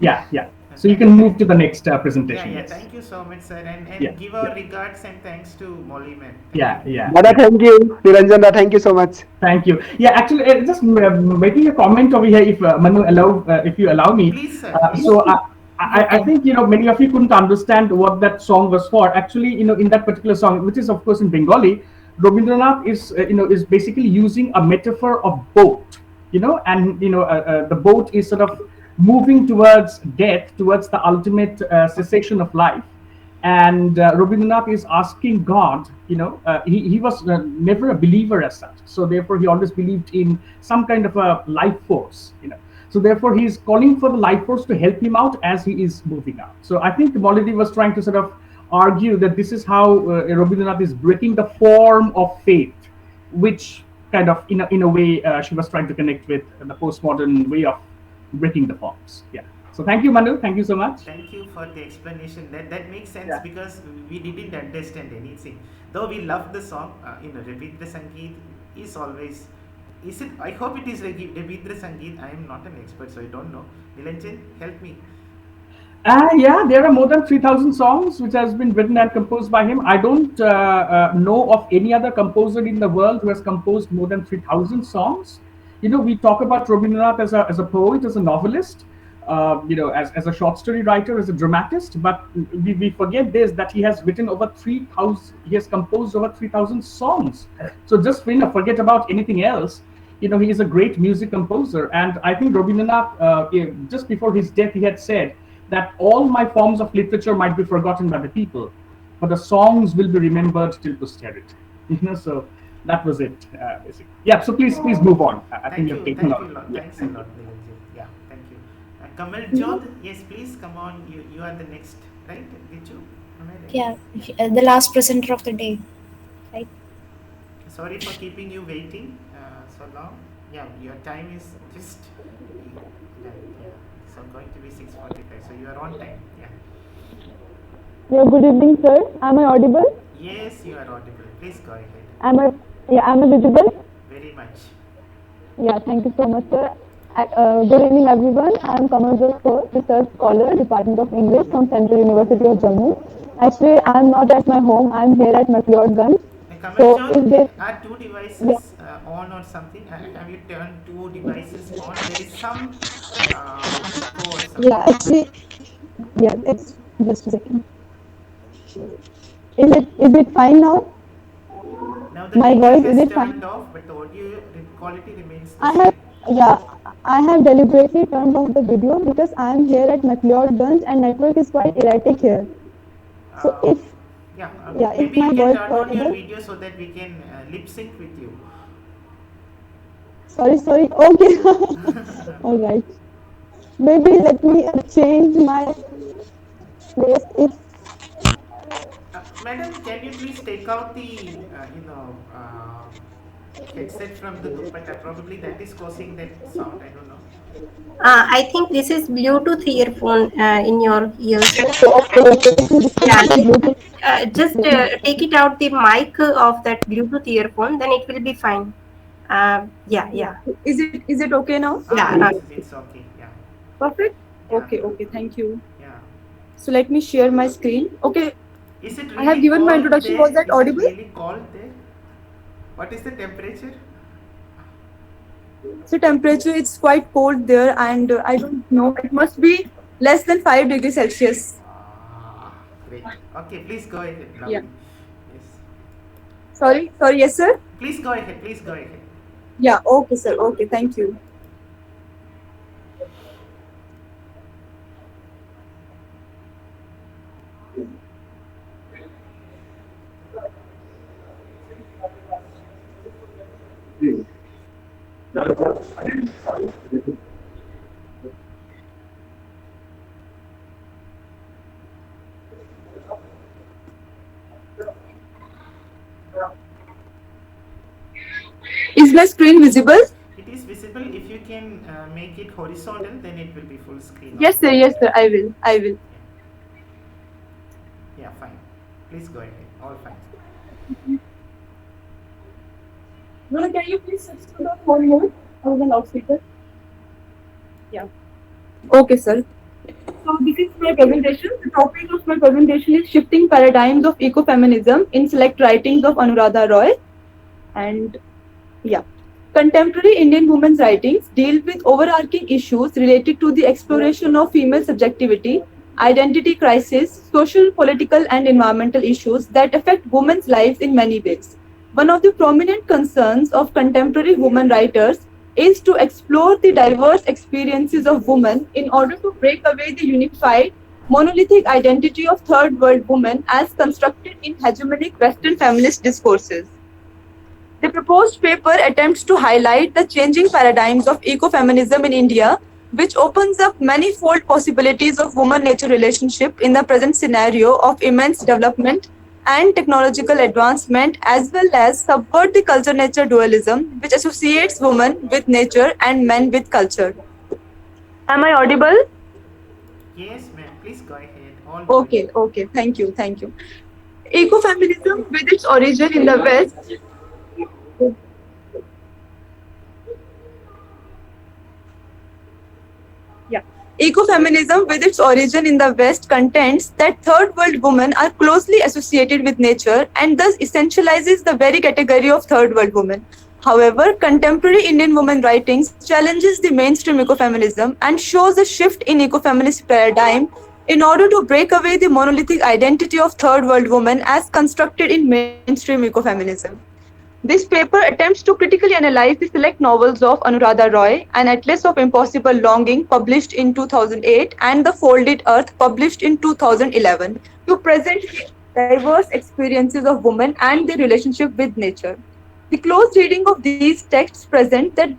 Yeah. So you can move to the next presentation. Yeah. Yes. Thank you so much, sir, and Yeah, give our regards and thanks to Molly ma'am. Yeah. Dada, thank you. Nilanjan, thank you so much. Thank you. Yeah, actually, just making a comment over here, if Manu if you allow me. Please, sir. So I think many of you couldn't understand what that song was for. Actually, in that particular song, which is of course in Bengali, Rabindranath is basically using a metaphor of boat. And the boat is sort of moving towards death, towards the ultimate cessation of life. And Rabindranath is asking God, he was never a believer as such. So therefore, he always believed in some kind of a life force, So therefore, he is calling for the life force to help him out as he is moving out. So I think Molody was trying to sort of argue that this is how Rabindranath is breaking the form of faith, which kind of, in a way, she was trying to connect with the postmodern way of breaking the forms. Yeah. So thank you, Manu. Thank you so much. Thank you for the explanation. That makes sense Yeah. because we didn't understand anything. Though we love the song, Rabindra Sangeet is always. Is it? I hope it is Rabindra Sangeet. I am not an expert, so I don't know. Nilanjan, help me. Yeah, there are more than 3,000 songs which has been written and composed by him. I don't know of any other composer in the world who has composed more than 3,000 songs. We talk about Rabindranath as a poet, as a novelist, as a short story writer, as a dramatist, but we forget this, that he has written over 3,000, he has composed over 3,000 songs. So just forget about anything else. He is a great music composer. And I think Rabindranath, just before his death, he had said that all my forms of literature might be forgotten by the people, but the songs will be remembered till posterity. So that was it, basically. Yeah. So please move on. I think you've taken Thank you a on. lot. Yeah. Thanks a lot, Nilanjan. Yeah, thank you. Kamal Jod, yes, please come on. You are the next, right? Dichu? Am I right? Yeah, the last presenter of the day, right? Sorry for keeping you waiting so long. Yeah, your time is just. Yeah. So going to be 6:45. So you are on time. Yeah. Yeah, good evening, sir. Am I audible? Yes, you are audible. Please go ahead. Am I visible? Very much. Yeah, thank you so much, sir. Good evening, everyone. I am Kamal Joseph, research scholar, Department of English from Central University of Jammu. Actually, I am not at my home. I am here at McLeodganj. Kamal So, John, if there, are two yeah, devices on or something? Have you turned two devices on? There is some echo or yeah, something. actually, yeah, it's just a second. Is it fine now? Now the My video voice, is has it turned fine? off, but the audio quality remains the I have, same. yeah, I have deliberately turned off the video because I am here at McLeodganj and network is quite erratic here. So Um, if, yeah, yeah, if maybe my you can voice is turn on your audible, video so that we can lip sync with you. sorry, okay, all right. Maybe let me change my place if, Madam, can you please take out the headset from the dupatta? Probably that is causing that sound. I don't know. I think this is Bluetooth earphone in your ears. Yeah, okay, Bluetooth, just take it out the mic of that Bluetooth earphone, then it will be fine. Yeah. Is it okay now? Yeah. It's okay. Yeah. Perfect. Yeah. Okay. Thank you. Yeah. So let me share my screen. Okay, Is it I have really given my cold introduction. there? Was that Is it audible? really cold there? What is the temperature? So temperature it's quite cold there, and I don't know. It must be less than 5 degrees Celsius. Great. Okay, please go ahead. Yeah. Lovely. Yes. Sorry. Yes, sir. Please go ahead. Please go ahead. Yeah. Okay, sir. Okay. Thank you. Is my screen visible? It is visible. If you can make it horizontal, then it will be full screen. Yes, sir. I will. Yeah, fine. Please go ahead. All fine. Nona, can you please switch to the phone mode or the loudspeaker? Yeah. Okay, sir. So this is my presentation. The topic of my presentation is shifting paradigms of eco-feminism in select writings of Anuradha Roy. And yeah, contemporary Indian women's writings deal with overarching issues related to the exploration of female subjectivity, identity crisis, social, political, and environmental issues that affect women's lives in many ways. One of the prominent concerns of contemporary women writers is to explore the diverse experiences of women in order to break away the unified, monolithic identity of third world women as constructed in hegemonic Western feminist discourses. The proposed paper attempts to highlight the changing paradigms of ecofeminism in India, which opens up manifold possibilities of woman-nature relationship in the present scenario of immense development and technological advancement, as well as subvert the culture-nature dualism, which associates women with nature and men with culture. Am I audible? Yes, ma'am. Please go ahead. All good. Okay, okay. Thank you, thank you. Ecofeminism, with its origin in the West, yeah. Ecofeminism, with its origin in the West, contends that third world women are closely associated with nature and thus essentializes the very category of third world women. However, contemporary Indian women writings challenges the mainstream ecofeminism and shows a shift in ecofeminist paradigm in order to break away the monolithic identity of third world women as constructed in mainstream ecofeminism. This paper attempts to critically analyze the select novels of Anuradha Roy, An Atlas of Impossible Longing, published in 2008, and The Folded Earth, published in 2011, to present diverse experiences of women and their relationship with nature. The close reading of these texts present that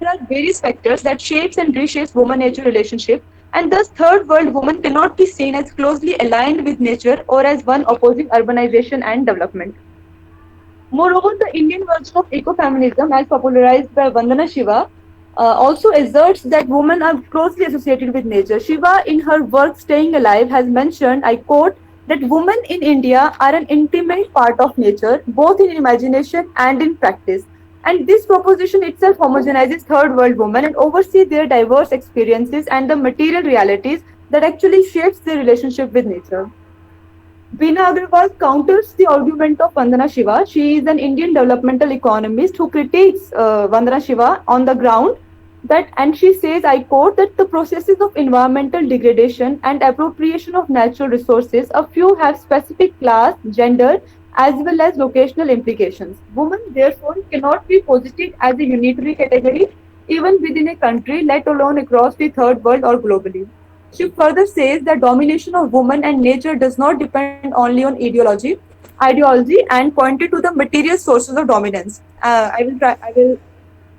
there are various factors that shapes and reshapes woman-nature relationship, and thus third world woman cannot be seen as closely aligned with nature or as one opposing urbanization and development. Moreover, the Indian version of ecofeminism, as popularized by Vandana Shiva, also asserts that women are closely associated with nature. Shiva, in her work Staying Alive, has mentioned, I quote, that women in India are an intimate part of nature, both in imagination and in practice. And this proposition itself homogenizes third world women and oversees their diverse experiences and the material realities that actually shapes their relationship with nature. Veena Agarwal counters the argument of Vandana Shiva. She is an Indian developmental economist who critiques Vandana Shiva on the ground that, and she says, I quote, that the processes of environmental degradation and appropriation of natural resources, a few have specific class, gender, as well as locational implications. Women, therefore, cannot be posited as a unitary category, even within a country, let alone across the third world or globally. She further says that domination of woman and nature does not depend only on ideology, and pointed to the material sources of dominance. I will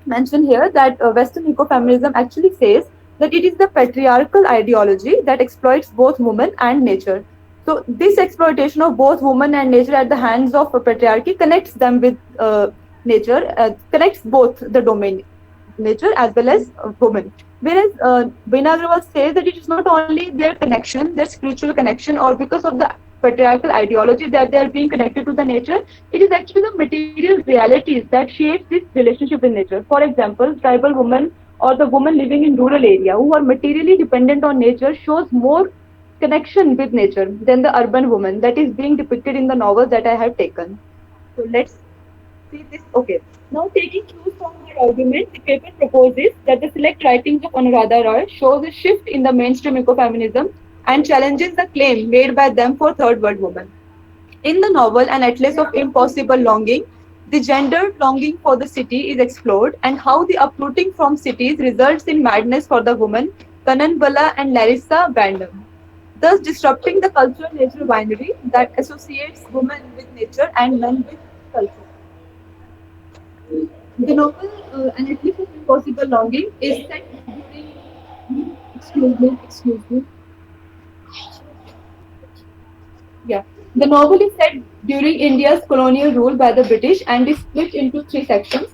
mention here that Western ecofeminism actually says that it is the patriarchal ideology that exploits both women and nature. So this exploitation of both women and nature at the hands of a patriarchy connects them with nature, connects both the domain, nature as well as women. Whereas Veena Agrawal says that it is not only their connection, their spiritual connection, or because of the patriarchal ideology that they are being connected to the nature, it is actually the material realities that shape this relationship with nature. For example, tribal women or the women living in rural area who are materially dependent on nature shows more connection with nature than the urban woman that is being depicted in the novels that I have taken. So let's see this. Okay. Now, taking cues from her argument, the paper proposes that the select writings of Anuradha Roy shows a shift in the mainstream ecofeminism and challenges the claim made by them for third world women. In the novel An Atlas of Impossible Longing, the gendered longing for the city is explored and how the uprooting from cities results in madness for the woman, Kanan Bala and Larissa Bandam, thus disrupting the cultural nature binary that associates women with nature and men with culture. The novel An Eclipse of Impossible Longing is set during, excuse me, yeah. The novel is set during India's colonial rule by the British and is split into three sections.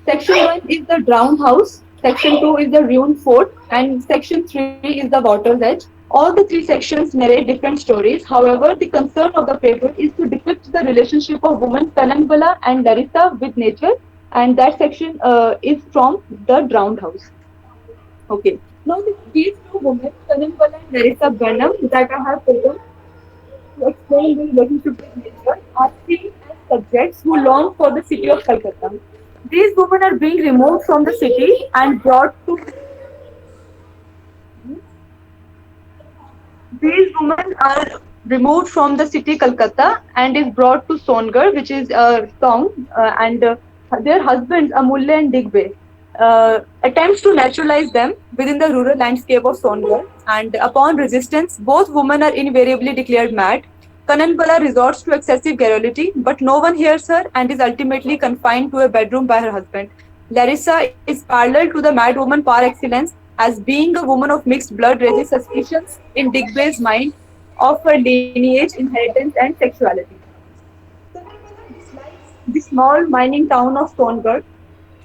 Section 1 is the drowned house, section 2 is the ruined fort, and section 3 is the water's edge. All the three sections narrate different stories. However, the concern of the paper is to depict the relationship of women Kananbala and Larissa with nature, and that section is from the drowned house. Okay. Now, these two women, Kananbala and Larissa Benham, that I have taken to explain the relationship with nature, are seen as subjects who long for the city of Kolkata. These women are being removed from the city and brought to These women are removed from the city Calcutta and is brought to Songar, which is a song, and their husbands Amulya and Digbe attempts to naturalize them within the rural landscape of Songar. And upon resistance, both women are invariably declared mad. Kananbala resorts to excessive garrulity, but no one hears her and is ultimately confined to a bedroom by her husband. Larissa is parallel to the mad woman par excellence, as being a woman of mixed blood raises suspicions in Digbe's mind of her lineage, inheritance, and sexuality. The small mining town of Songar,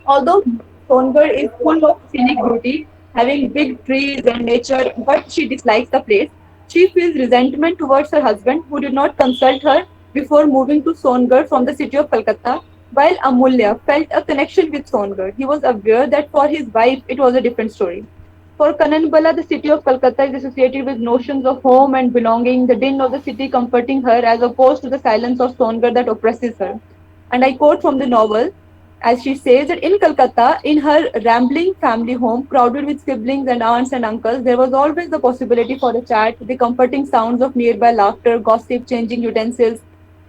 although Songar is full of scenic beauty, having big trees and nature, but she dislikes the place. She feels resentment towards her husband, who did not consult her before moving to Songarh from the city of Calcutta, while Amulya felt a connection with Songarh. He was aware that for his wife it was a different story. For Kananbala, the city of Calcutta is associated with notions of home and belonging, the din of the city comforting her as opposed to the silence of Songarh that oppresses her. And I quote from the novel, as she says that in Calcutta, in her rambling family home, crowded with siblings and aunts and uncles, there was always the possibility for a chat, the comforting sounds of nearby laughter, gossip, changing utensils,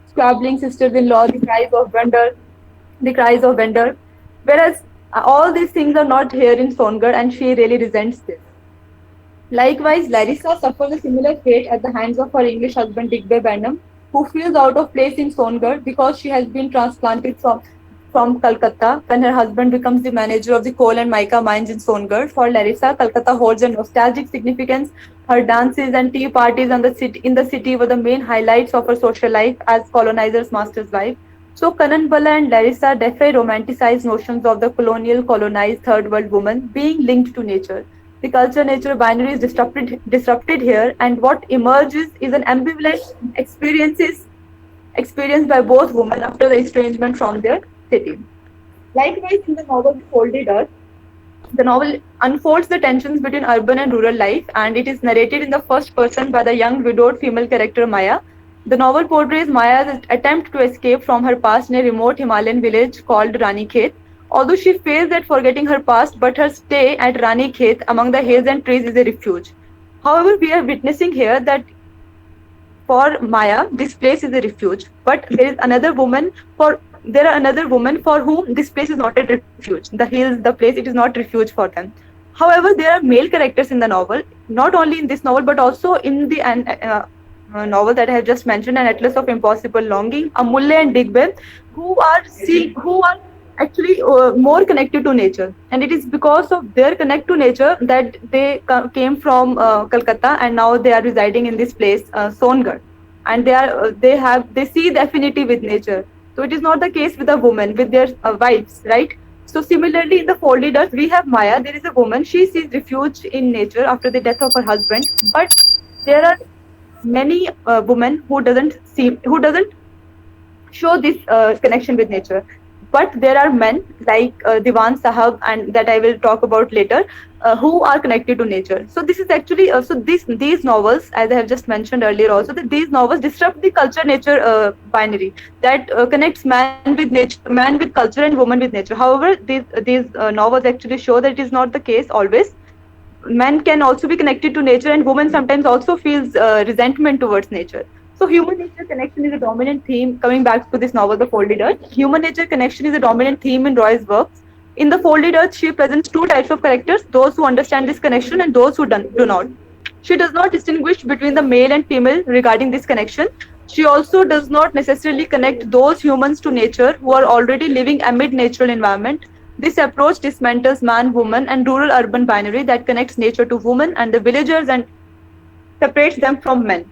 squabbling sisters-in-law, the cries of vendor. Whereas all these things are not here in Songarh, and she really resents this. Likewise, Larissa suffers a similar fate at the hands of her English husband Digby Benham, who feels out of place in Songarh because she has been transplanted from Calcutta when her husband becomes the manager of the coal and mica mines in Songarh. For Larissa, Calcutta holds a nostalgic significance. Her dances and tea parties in the city were the main highlights of her social life as colonizer's master's wife. So Kananbala and Larissa defy romanticized notions of the colonial colonized third world woman being linked to nature. The culture nature binary is disrupted here, and what emerges is an ambivalent experienced by both women after the estrangement from their city. Likewise, in the novel The Folded Earth, the novel unfolds the tensions between urban and rural life, and it is narrated in the first person by the young widowed female character Maya. The novel portrays Maya's attempt to escape from her past in a remote Himalayan village called Rani Khet. Although she fails at forgetting her past, but her stay at Rani Khet among the hills and trees is a refuge. However, we are witnessing here that for Maya, this place is a refuge, but there are another woman for whom this place is not a refuge. The hills, the place, it is not refuge for them. However, there are male characters in the novel, not only in this novel but also in the novel that I have just mentioned, An Atlas of Impossible Longing, Amulya and Digbe, who are actually more connected to nature, and it is because of their connect to nature that they came from Calcutta, and now they are residing in this place, Songarh, and they see the affinity with nature. So it is not the case with a woman with their wives, right? So similarly, in The Folded Earth, we have Maya. There is a woman. She sees refuge in nature after the death of her husband, but there are many women who doesn't show this connection with nature. But there are men like Diwan Sahab, and that I will talk about later, who are connected to nature. So this is actually these novels, as I have just mentioned earlier, also that these novels disrupt the culture-nature binary that connects man with culture and woman with nature. However, these novels actually show that it is not the case always. Men can also be connected to nature, and women sometimes also feels resentment towards nature. So human nature connection is a dominant theme. Coming back to this novel, The Folded Earth, human nature connection is a dominant theme in Roy's works. In The Folded Earth, she presents two types of characters: those who understand this connection and those who do not. She does not distinguish between the male and female regarding this connection. She also does not necessarily connect those humans to nature who are already living amid natural environment. This approach dismantles man-woman and rural-urban binary that connects nature to women and the villagers and separates them from men.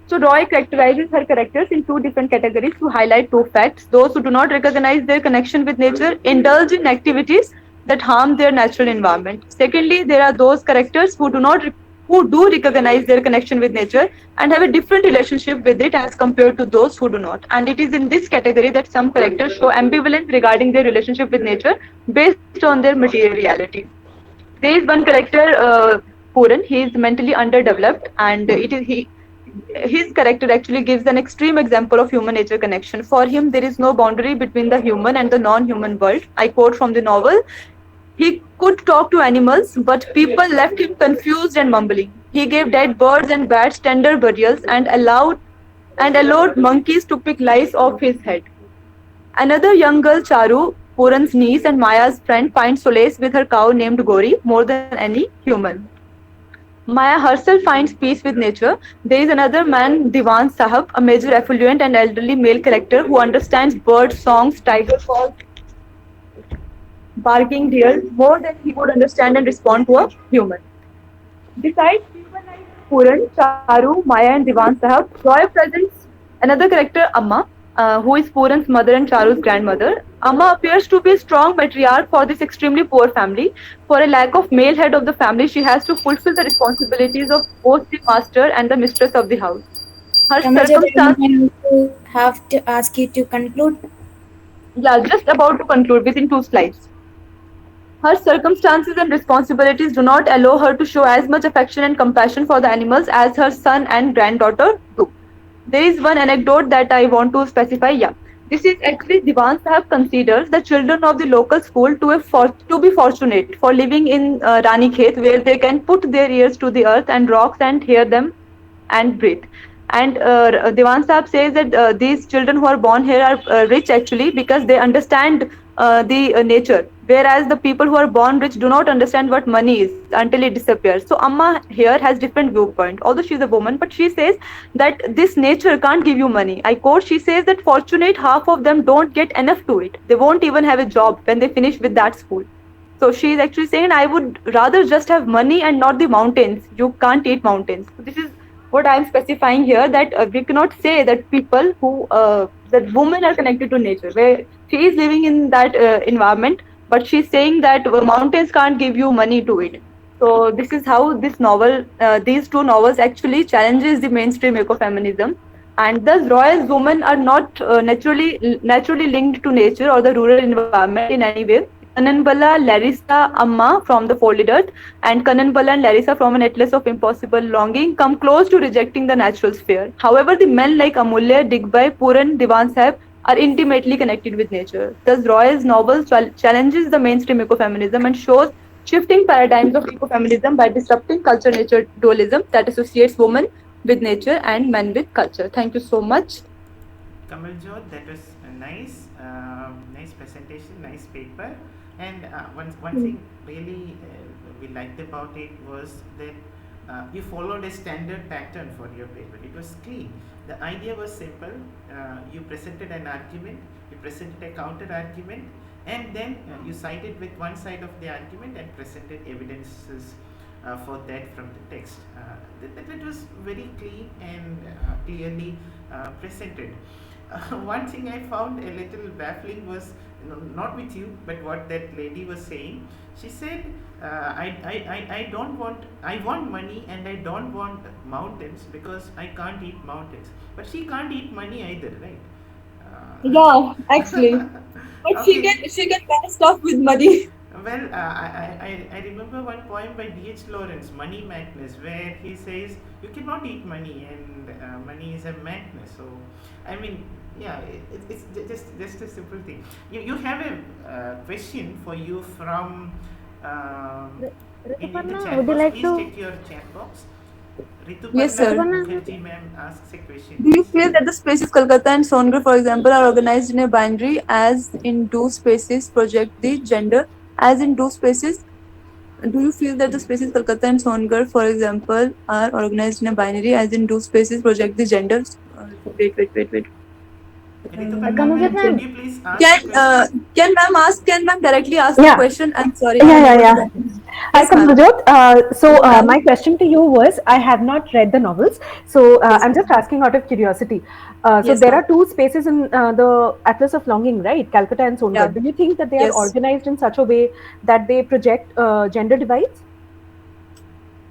So Roy characterizes her characters in two different categories to highlight two facts. Those who do not recognize their connection with nature indulge in activities that harm their natural environment. Secondly, there are those characters who do recognize their connection with nature and have a different relationship with it as compared to those who do not. And it is in this category that some characters show ambivalence regarding their relationship with nature based on their material reality. There is one character, Puran. He is mentally underdeveloped, and his character actually gives an extreme example of human nature connection. For him, there is no boundary between the human and the non-human world. I quote from the novel: he could talk to animals, but people left him confused and mumbling. He gave dead birds and bats tender burials and allowed monkeys to pick lice off his head. Another young girl, Charu, Puran's niece and Maya's friend, finds solace with her cow named Gori more than any human. Maya herself finds peace with nature. There is another man, Diwan Sahab, a major affluent and elderly male character who understands bird songs, tiger calls, barking deer more than he would understand and respond to a human. Besides people like Puran, Charu, Maya, and Diwan Sahab, Roy presents another character, Amma, who is Puran's mother and Charu's grandmother. Amma appears to be a strong matriarch for this extremely poor family. For a lack of male head of the family, she has to fulfill the responsibilities of both the master and the mistress of the house. Her Kamalja, circumstance, I also have to ask you to conclude. yeah, just about to conclude within 2 slides. Her circumstances and responsibilities do not allow her to show as much affection and compassion for the animals as her son and granddaughter do. There is one anecdote that I want to specify. Yeah, this is actually Diwan Sahab considers the children of the local school to be fortunate for living in Ranikhet, where they can put their ears to the earth and rocks and hear them and breathe. And Devan Sahab says that these children who are born here are rich actually because they understand the nature, whereas the people who are born rich do not understand what money is until it disappears. So Amma here has different viewpoint. Although she is a woman, but she says that this nature can't give you money. I quote, she says that fortunate half of them don't get enough to it. They won't even have a job when they finish with that school. So she is actually saying, I would rather just have money and not the mountains. You can't eat mountains. So this is what I am specifying here, that we cannot say that people who that women are connected to nature, where she is living in that environment, but she's saying that mountains can't give you money to it. So this is how this novel, these two novels actually challenges the mainstream ecofeminism, and thus royal women are not naturally linked to nature or the rural environment in any way. Kananbala, Larissa, Amma from the Folded Earth, and Kananbala and Larissa from an Atlas of Impossible Longing come close to rejecting the natural sphere. However, the men like Amulya, Digbai, Puran, Diwan Sahib are intimately connected with nature. Thus, Roy's novel challenges the mainstream ecofeminism and shows shifting paradigms of ecofeminism by disrupting culture-nature dualism that associates women with nature and men with culture. Thank you so much. Kamaljot, that was nice, nice presentation, nice paper. And one thing really we liked about it was that you followed a standard pattern for your paper. It was clean. The idea was simple. You presented an argument, you presented a counter argument, and then you sided with one side of the argument and presented evidences for that from the text. That was very clean and clearly presented. One thing I found a little baffling was, not with you, but what that lady was saying. She said, I want money and I don't want mountains because I can't eat mountains. But she can't eat money either, right? Yeah, actually. But okay. she can buy stuff with money. Well, I remember one poem by D.H. Lawrence, Money Madness, where he says you cannot eat money and money is a madness. So, I mean, yeah, it's just a simple thing. You have a question for you from in the chat would you box. like Please to? check your chat box. Rituparna Yes, sir. Mukherjee ma'am asks a question. Do you feel that the spaces Kolkata and Songar, for example, are organized in a binary, as in do spaces project the gender, as in do spaces? Do you feel that the spaces Kolkata and Songar, for example, are organized in a binary, as in do spaces project the genders? Wait. Rituparna ma'am, could you please ask the question? Can ma'am directly ask the Yeah. question? I'm sorry. Yeah. Hi, Yes, ma'am. Kamaljot. So ma'am. my question to you was, I have not read the novels, so I'm just asking out of curiosity. So Yes, there ma'am. are two spaces in the Atlas of Longing, right? Calcutta and Songar. Yeah. Do you think that they Yes. are organized in such a way that they project gender divides?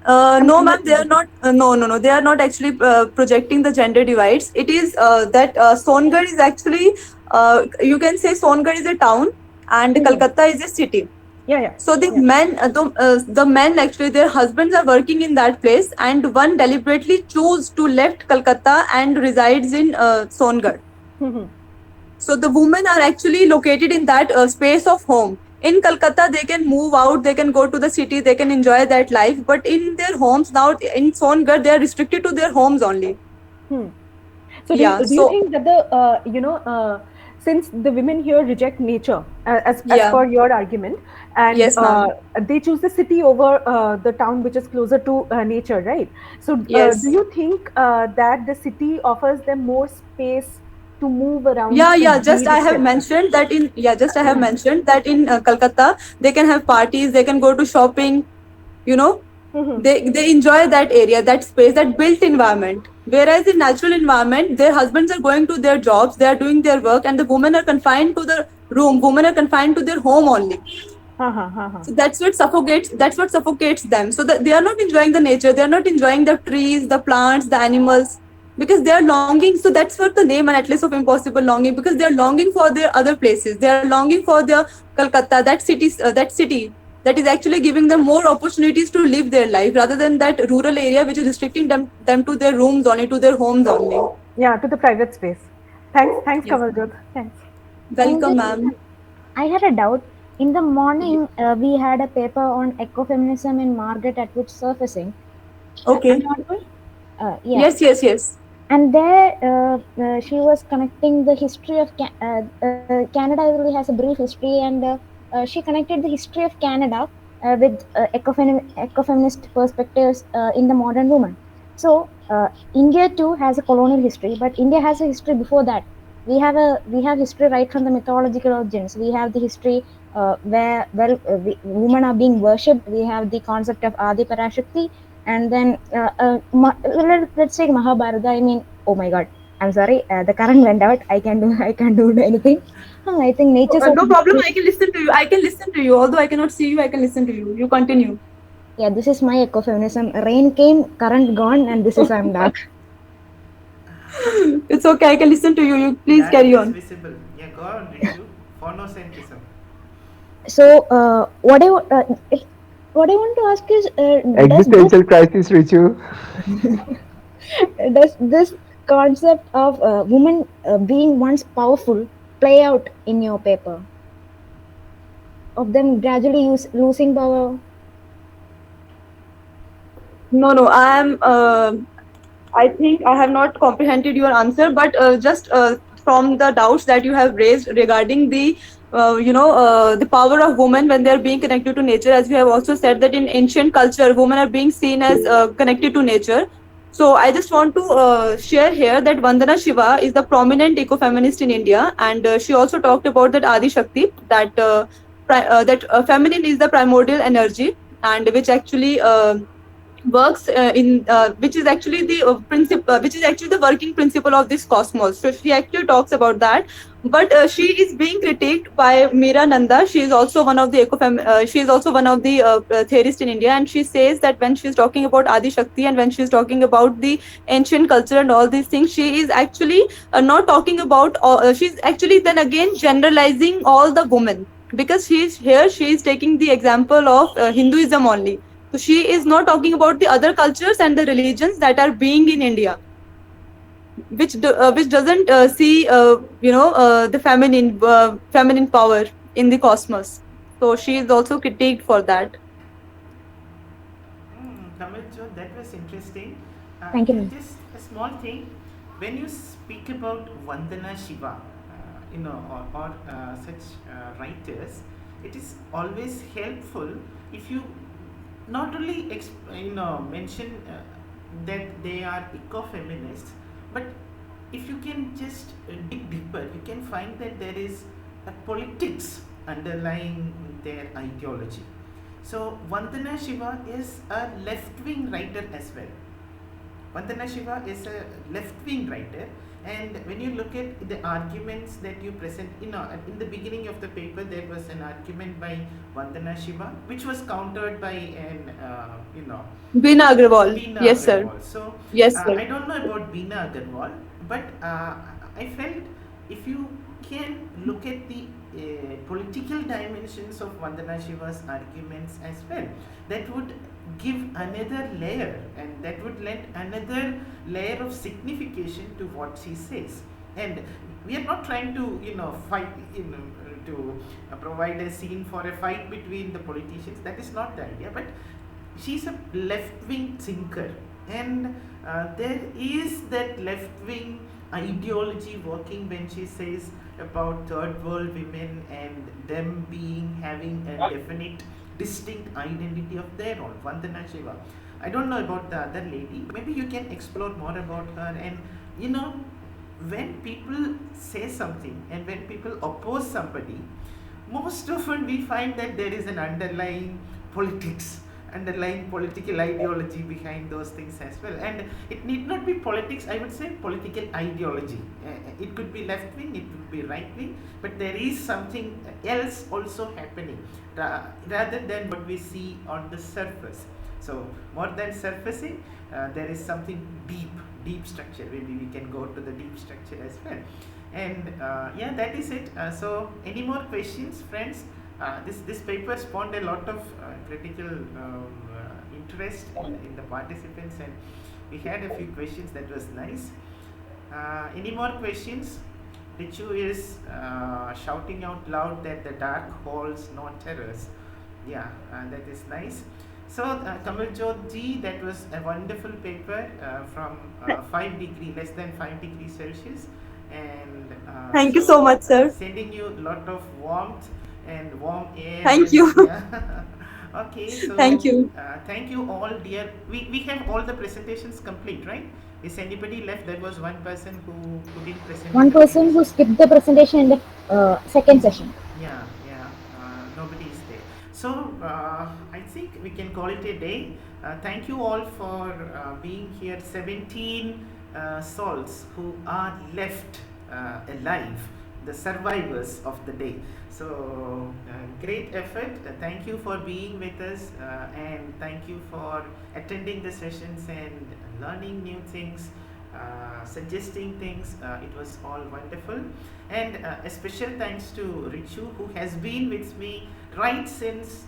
No, ma'am, they are not. No. They are not actually projecting the gender divides. It is that Songar is actually, you can say Songar is a town and Kolkata is a city. Yeah. So the men actually, their husbands are working in that place, and one deliberately choose to left Kolkata and resides in Songar. So the women are actually located in that space of home. In Kolkata, they can move out, they can go to the city, they can enjoy that life. But in their homes now, in Songar, they are restricted to their homes only. So do you think that the since the women here reject nature as per your argument, and yes, they choose the city over the town which is closer to nature, right? So do you think that the city offers them more space to move around? Just I have mentioned that in Kolkata they can have parties, they can go to shopping, they enjoy that area, that space, that built environment. Whereas in natural environment, their husbands are going to their jobs, they are doing their work, and the women are confined to the room. Women are confined to their home only. So that's what suffocates them. So that they are not enjoying the nature, they are not enjoying the trees, the plants, the animals, because they are longing. So that's what the name, an atlas of impossible longing, because they are longing for their other places. They are longing for their Kolkata, that city that is actually giving them more opportunities to live their life, rather than that rural area which is restricting them to their rooms only, to their homes only. Yeah, to the private space. Thanks, Yes. Kamaljot. Thanks. And Welcome, just, ma'am. I had a doubt. In the morning, we had a paper on ecofeminism in Margaret Atwood surfacing. Am Okay. I audible? Yeah. Yes, yes, yes. And there, she was connecting the history of Canada. Really has a brief history, and she connected the history of Canada with ecofeminist perspectives in the modern woman. So India too has a colonial history, but India has a history before that. We have history right from the mythological origins. We have the history where women are being worshipped. We have the concept of Adi Parashakti, and then let's take Mahabharata. I mean, oh my God, I'm sorry, the current went out. I can't do anything. I think nature's No problem. I can listen to you. I can listen to you. Although I cannot see you, I can listen to you. You continue. yeah. This is my ecofeminism. Rain came, current gone, and this is I'm back. It's okay. I can listen to you. You please Direct carry is on. visible. Yeah, go on, Ritu. Phonocentrism. So what I want to ask is, Existential crisis, Richu. does this concept of women being once powerful play out in your paper? Of them gradually losing power. No. I think I have not comprehended your answer, but just from the doubts that you have raised regarding the power of women when they are being connected to nature, as you have also said that in ancient culture, women are being seen as connected to nature. So I just want to share here that Vandana Shiva is the prominent eco-feminist in India, and she also talked about that Adi Shakti, that feminine is the primordial energy, and which actually works in which is actually the principle, which is actually the working principle of this cosmos. So she actually talks about that, but she is being critiqued by Meera Nanda. She is also one of the she is also one of the theorists in India, and she says that when she is talking about Adi Shakti and when she is talking about the ancient culture and all these things, she is actually not talking about she's actually then again generalizing all the women, because she is taking the example of Hinduism only. So she is not talking about the other cultures and the religions that are being in India, which doesn't see the feminine power in the cosmos. So she is also critiqued for that. Kamaljo, that was interesting. Thank you, ma'am. Just a small thing. When you speak about Vandana Shiva, or such writers, it is always helpful if you not only mention that they are eco-feminists, but if you can just dig deeper, you can find that there is a politics underlying their ideology. So Vandana Shiva is a left-wing writer as well. Vandana Shiva is a left-wing writer, and when you look at the arguments that you present, in the beginning of the paper there was an argument by Vandana Shiva, which was countered by an Beena Agrawal. Beena Yes, sir. Agrawal. So Yes, sir. I don't know about Beena Agrawal, but I felt if you can look at the political dimensions of Vandana Shiva's arguments as well, that would give another layer, and that would lend another layer of signification to what she says. And we are not trying to fight, to provide a scene for a fight between the politicians. That is not the idea, but she's a left-wing thinker, and there is that left-wing ideology working when she says about third world women and them having a definite distinct identity of their own. Vandana Shiva. I don't know about the other lady. Maybe you can explore more about her. And when people say something and when people oppose somebody, most often we find that there is an underlying politics underlying political ideology behind those things as well. And it need not be politics, I would say political ideology. It could be left wing, it could be right wing, but there is something else also happening rather than what we see on the surface. So more than surfacing, there is something deep structure. Maybe we can go to the deep structure as well. And yeah, that is it. So any more questions, friends? This paper spawned a lot of critical interest in the participants, and we had a few questions. That was nice. Any more questions? Richu is shouting out loud that the dark holes, not terrors. Yeah, that is nice. So Kamal ji, that was a wonderful paper from 5 degree, less than 5 degrees Celsius, and thank you so much, sir. Sending you a lot of warmth and warm air. Thank you. Yeah. Okay, so thank you all, dear. We have all the presentations complete, right? Is anybody left? There was one person who didn't present. One person who skipped the presentation in the second session. Yeah, nobody is there. So I think we can call it a day. Thank you all for being here. 17 souls who are left alive, the survivors of the day. So great effort. Thank you for being with us, and thank you for attending the sessions and learning new things, suggesting things. It was all wonderful. And a special thanks to Richu, who has been with me right since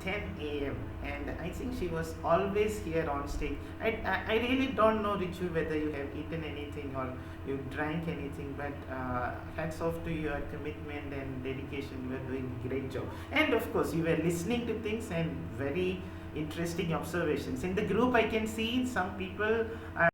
10 a.m. and I think she was always here on stage. I really don't know, Richu, whether you have eaten anything or you drank anything, but hats off to your commitment and dedication. You are doing a great job. And of course, you were listening to things and very interesting observations. In the group, I can see some people are